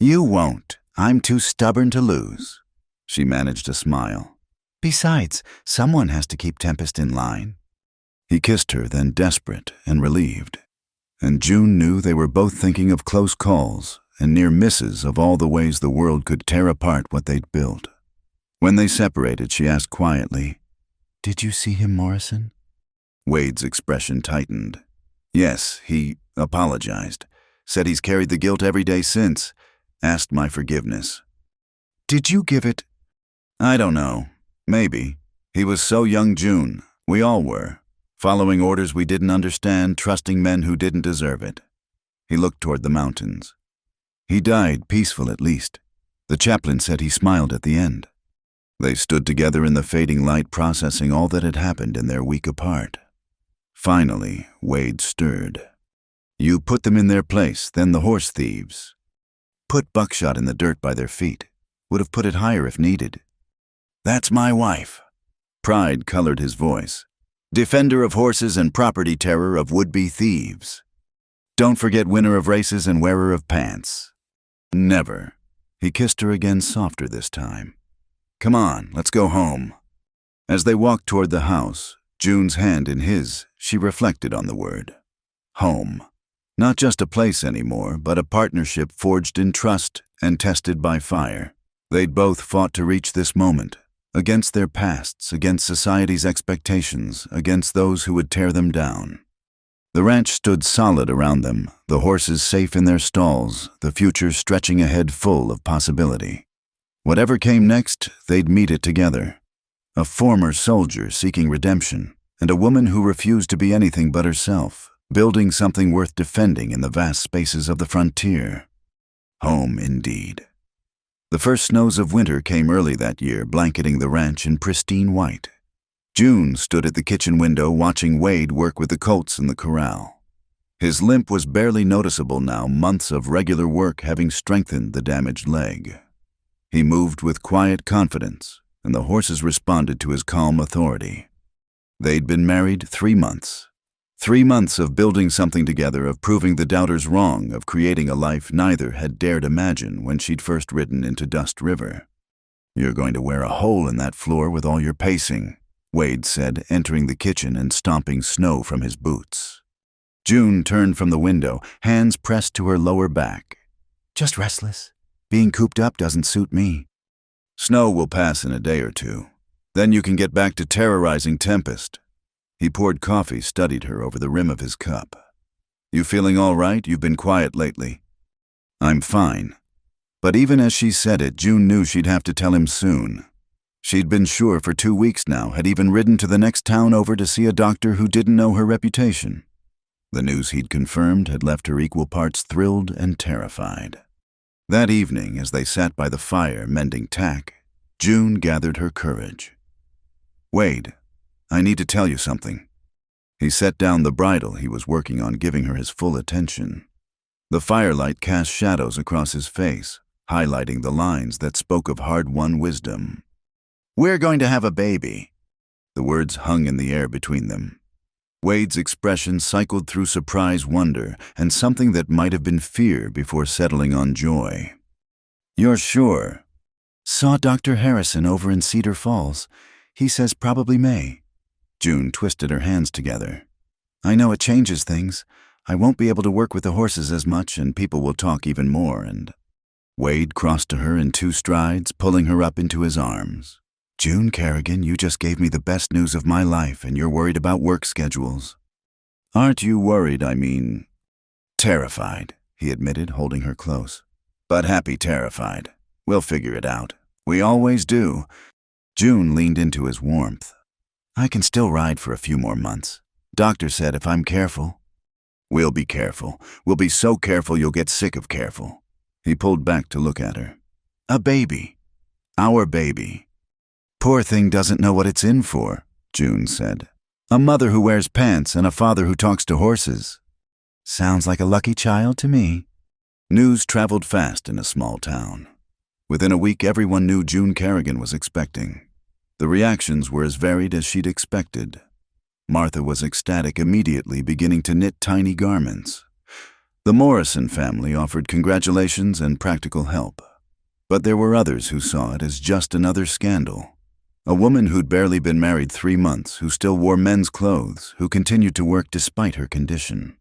You won't. I'm too stubborn to lose. She managed a smile. Besides, someone has to keep Tempest in line. He kissed her, then desperate and relieved. And June knew they were both thinking of close calls and near misses of all the ways the world could tear apart what they'd built. When they separated, she asked quietly, "Did you see him, Morrison?" Wade's expression tightened. Yes, he apologized. Said he's carried the guilt every day since. Asked my forgiveness. Did you give it? I don't know. Maybe. He was so young, June. We all were. Following orders we didn't understand, trusting men who didn't deserve it. He looked toward the mountains. He died peaceful at least. The chaplain said he smiled at the end. They stood together in the fading light, processing all that had happened in their week apart. Finally, Wade stirred. You put them in their place, then the horse thieves. Put buckshot in the dirt by their feet. Would have put it higher if needed. That's my wife. Pride colored his voice. Defender of horses and property terror of would-be thieves. Don't forget winner of races and wearer of pants. Never. He kissed her again, softer this time. Come on, let's go home. As they walked toward the house, June's hand in his, she reflected on the word. Home. Not just a place anymore, but a partnership forged in trust and tested by fire. They'd both fought to reach this moment, against their pasts, against society's expectations, against those who would tear them down. The ranch stood solid around them, the horses safe in their stalls, the future stretching ahead full of possibility. Whatever came next, they'd meet it together. A former soldier seeking redemption, and a woman who refused to be anything but herself, building something worth defending in the vast spaces of the frontier. Home, indeed. The first snows of winter came early that year, blanketing the ranch in pristine white. June stood at the kitchen window watching Wade work with the colts in the corral. His limp was barely noticeable now, months of regular work having strengthened the damaged leg. He moved with quiet confidence, and the horses responded to his calm authority. They'd been married 3 months. 3 months of building something together, of proving the doubters wrong, of creating a life neither had dared imagine when she'd first ridden into Dust River. You're going to wear a hole in that floor with all your pacing, Wade said, entering the kitchen and stomping snow from his boots. June turned from the window, hands pressed to her lower back. Just restless. Being cooped up doesn't suit me. Snow will pass in a day or two. Then you can get back to terrorizing Tempest. He poured coffee, studied her over the rim of his cup. You feeling all right? You've been quiet lately. I'm fine. But even as she said it, June knew she'd have to tell him soon. She'd been sure for 2 weeks now, had even ridden to the next town over to see a doctor who didn't know her reputation. The news he'd confirmed had left her equal parts thrilled and terrified. That evening, as they sat by the fire mending tack, June gathered her courage. Wade, I need to tell you something. He set down the bridle he was working on, giving her his full attention. The firelight cast shadows across his face, highlighting the lines that spoke of hard-won wisdom. We're going to have a baby. The words hung in the air between them. Wade's expression cycled through surprise, wonder, and something that might have been fear before settling on joy. You're sure? Saw Dr. Harrison over in Cedar Falls. He says probably May. June twisted her hands together. I know it changes things. I won't be able to work with the horses as much, and people will talk even more, and... Wade crossed to her in 2 strides, pulling her up into his arms. June Kerrigan, you just gave me the best news of my life, and you're worried about work schedules. Aren't you worried, I mean... Terrified, he admitted, holding her close. But happy terrified. We'll figure it out. We always do. June leaned into his warmth. I can still ride for a few more months. Doctor said if I'm careful. We'll be careful. We'll be so careful you'll get sick of careful. He pulled back to look at her. A baby. Our baby. Poor thing doesn't know what it's in for, June said. A mother who wears pants and a father who talks to horses. Sounds like a lucky child to me. News traveled fast in a small town. Within a week, everyone knew June Kerrigan was expecting. The reactions were as varied as she'd expected. Martha was ecstatic immediately, beginning to knit tiny garments. The Morrison family offered congratulations and practical help. But there were others who saw it as just another scandal. A woman who'd barely been married 3 months, who still wore men's clothes, who continued to work despite her condition.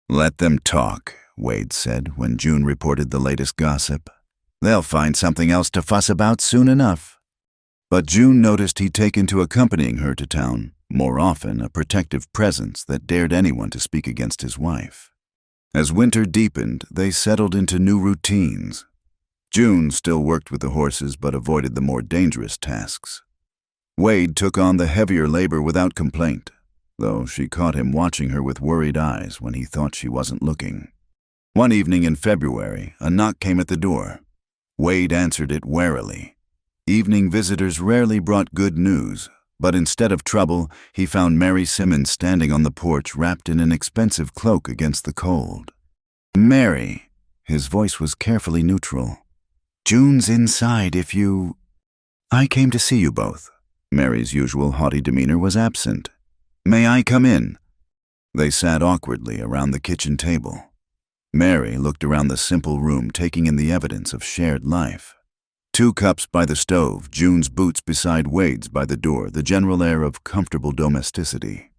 "Let them talk," Wade said when June reported the latest gossip. "They'll find something else to fuss about soon enough." But June noticed he'd taken to accompanying her to town, more often a protective presence that dared anyone to speak against his wife. As winter deepened, they settled into new routines. June still worked with the horses but avoided the more dangerous tasks. Wade took on the heavier labor without complaint, though she caught him watching her with worried eyes when he thought she wasn't looking. One evening in February, a knock came at the door. Wade answered it warily. Evening visitors rarely brought good news, but instead of trouble, he found Mary Simmons standing on the porch wrapped in an expensive cloak against the cold. "Mary," his voice was carefully neutral. "June's inside if you—" "I came to see you both." Mary's usual haughty demeanor was absent. "May I come in?" They sat awkwardly around the kitchen table. Mary looked around the simple room, taking in the evidence of shared life. 2 cups by the stove, June's boots beside Wade's by the door, the general air of comfortable domesticity.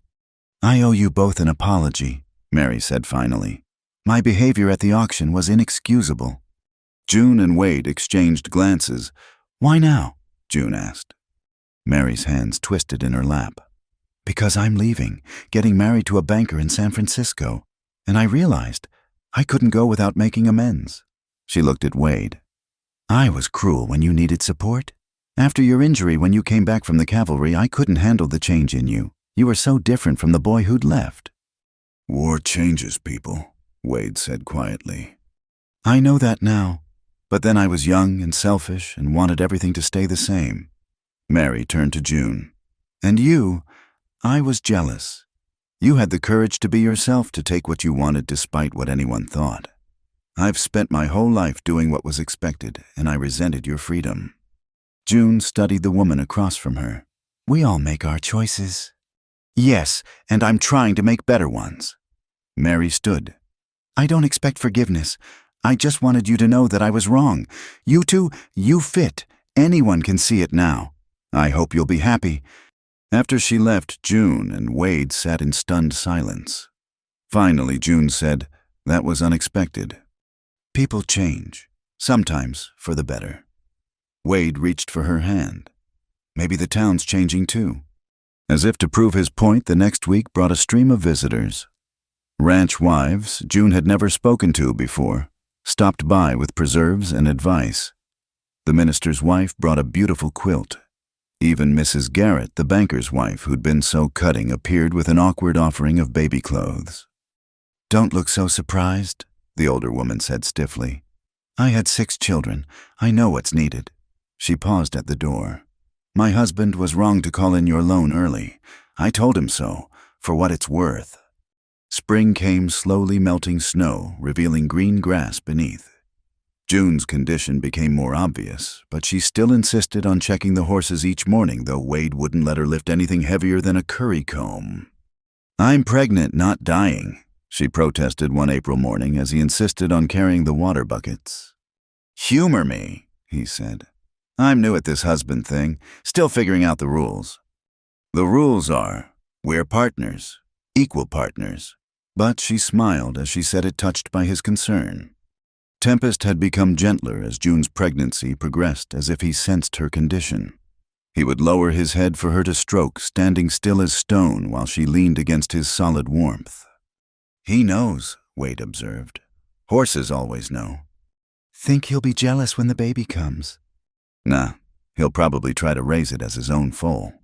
"I owe you both an apology," Mary said finally. "My behavior at the auction was inexcusable." June and Wade exchanged glances. "Why now?" June asked. Mary's hands twisted in her lap. "Because I'm leaving, getting married to a banker in San Francisco, and I realized I couldn't go without making amends." She looked at Wade. "I was cruel when you needed support. After your injury when you came back from the cavalry, I couldn't handle the change in you. You were so different from the boy who'd left." "War changes people," Wade said quietly. "I know that now, but then I was young and selfish and wanted everything to stay the same." Mary turned to June. "And you, I was jealous. You had the courage to be yourself, to take what you wanted despite what anyone thought. I've spent my whole life doing what was expected, and I resented your freedom." June studied the woman across from her. "We all make our choices." "Yes, and I'm trying to make better ones." Mary stood. "I don't expect forgiveness. I just wanted you to know that I was wrong. You two, you fit. Anyone can see it now. I hope you'll be happy." After she left, June and Wade sat in stunned silence. Finally, June said, "That was unexpected. People change, sometimes for the better." Wade reached for her hand. "Maybe the town's changing too." As if to prove his point, the next week brought a stream of visitors. Ranch wives June had never spoken to before stopped by with preserves and advice. The minister's wife brought a beautiful quilt. Even Mrs. Garrett, the banker's wife who'd been so cutting, appeared with an awkward offering of baby clothes. "Don't look so surprised," the older woman said stiffly. "I had 6 children. I know what's needed." She paused at the door. "My husband was wrong to call in your loan early. I told him so, for what it's worth." Spring came, slowly melting snow, revealing green grass beneath. June's condition became more obvious, but she still insisted on checking the horses each morning, though Wade wouldn't let her lift anything heavier than a curry comb. "I'm pregnant, not dying," she protested one April morning as he insisted on carrying the water buckets. "Humor me," he said. "I'm new at this husband thing, still figuring out the rules." "The rules are, we're partners, equal partners." But she smiled as she said it, touched by his concern. Tempest had become gentler as June's pregnancy progressed, as if he sensed her condition. He would lower his head for her to stroke, standing still as stone while she leaned against his solid warmth. "He knows," Wade observed. "Horses always know." "Think he'll be jealous when the baby comes?" "Nah, he'll probably try to raise it as his own foal."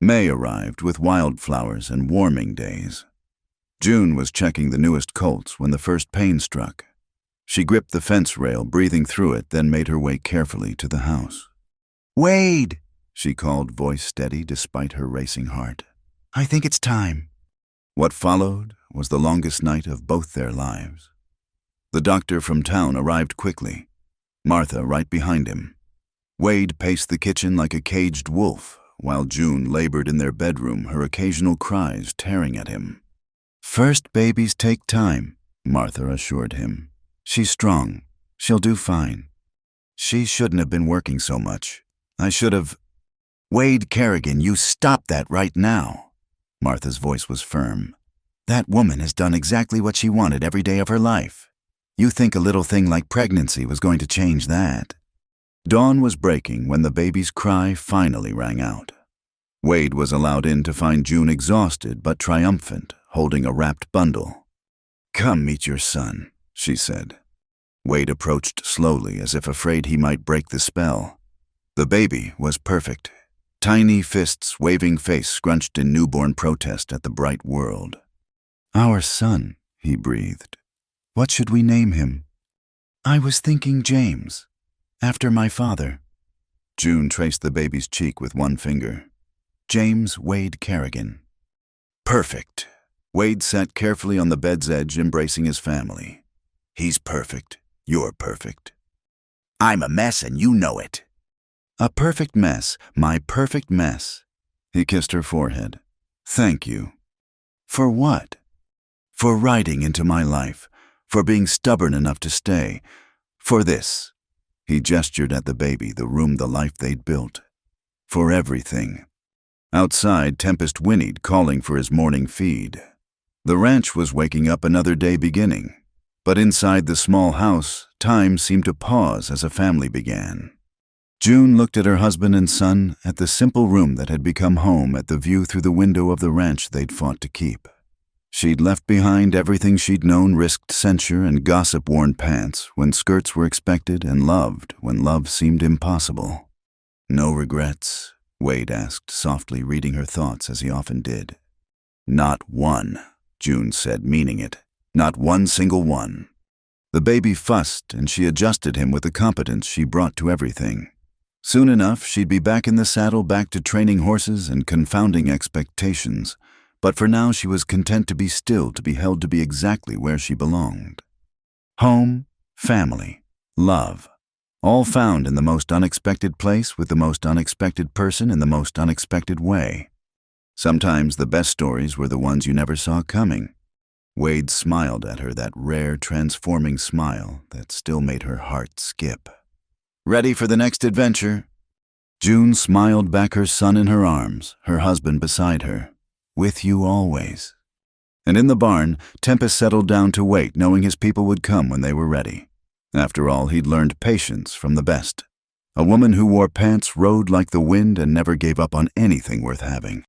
May arrived with wildflowers and warming days. June was checking the newest colts when the first pain struck. She gripped the fence rail, breathing through it, then made her way carefully to the house. "Wade!" she called, voice steady despite her racing heart. "I think it's time." What followed was the longest night of both their lives. The doctor from town arrived quickly, Martha right behind him. Wade paced the kitchen like a caged wolf, while June labored in their bedroom, her occasional cries tearing at him. "First babies take time," Martha assured him. "She's strong. She'll do fine." She shouldn't have been working so much. I should have... Wade Kerrigan, you stop that right now. Martha's voice was firm. That woman has done exactly what she wanted every day of her life. You think a little thing like pregnancy was going to change that? Dawn was breaking when the baby's cry finally rang out. Wade was allowed in to find June exhausted but triumphant, holding a wrapped bundle. "Come meet your son," she said. Wade approached slowly as if afraid he might break the spell. The baby was perfect. Tiny fists, waving face scrunched in newborn protest at the bright world. "Our son," he breathed. "What should we name him?" "I was thinking James, after my father." June traced the baby's cheek with one finger. "James Wade Kerrigan." "Perfect." Wade sat carefully on the bed's edge, embracing his family. "He's perfect. You're perfect." "I'm a mess and you know it." "A perfect mess, my perfect mess." He kissed her forehead. "Thank you." "For what?" "For riding into my life, for being stubborn enough to stay, for this." He gestured at the baby, the room, the life they'd built. "For everything." Outside, Tempest whinnied, calling for his morning feed. The ranch was waking up, another day beginning. But inside the small house, time seemed to pause as a family began. June looked at her husband and son, at the simple room that had become home, at the view through the window of the ranch they'd fought to keep. She'd left behind everything she'd known, risked censure and gossip-worn pants when skirts were expected, and loved when love seemed impossible. "No regrets?" Wade asked, softly, reading her thoughts as he often did. "Not one," June said, meaning it. "Not one single one." The baby fussed, and she adjusted him with the competence she brought to everything. Soon enough, she'd be back in the saddle, back to training horses and confounding expectations. But for now, she was content to be still, to be held, to be exactly where she belonged. Home, family, love, all found in the most unexpected place, with the most unexpected person, in the most unexpected way. Sometimes the best stories were the ones you never saw coming. Wade smiled at her, that rare, transforming smile that still made her heart skip. "Ready for the next adventure?" June smiled back, her son in her arms, her husband beside her. "With you always." And in the barn, Tempest settled down to wait, knowing his people would come when they were ready. After all, he'd learned patience from the best. A woman who wore pants, rode like the wind, and never gave up on anything worth having.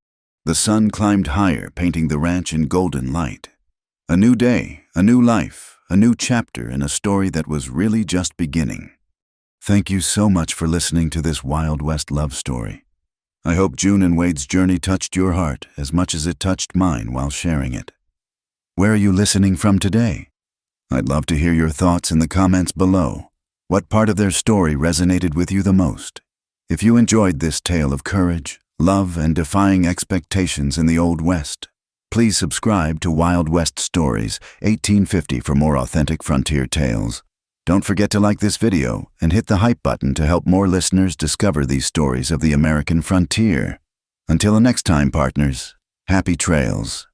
The sun climbed higher, painting the ranch in golden light. A new day, a new life, a new chapter in a story that was really just beginning. Thank you so much for listening to this Wild West love story. I hope June and Wade's journey touched your heart as much as it touched mine while sharing it. Where are you listening from today? I'd love to hear your thoughts in the comments below. What part of their story resonated with you the most? If you enjoyed this tale of courage, love, and defying expectations in the Old West, please subscribe to Wild West Stories 1850 for more authentic frontier tales. Don't forget to like this video and hit the hype button to help more listeners discover these stories of the American frontier. Until the next time, partners, happy trails.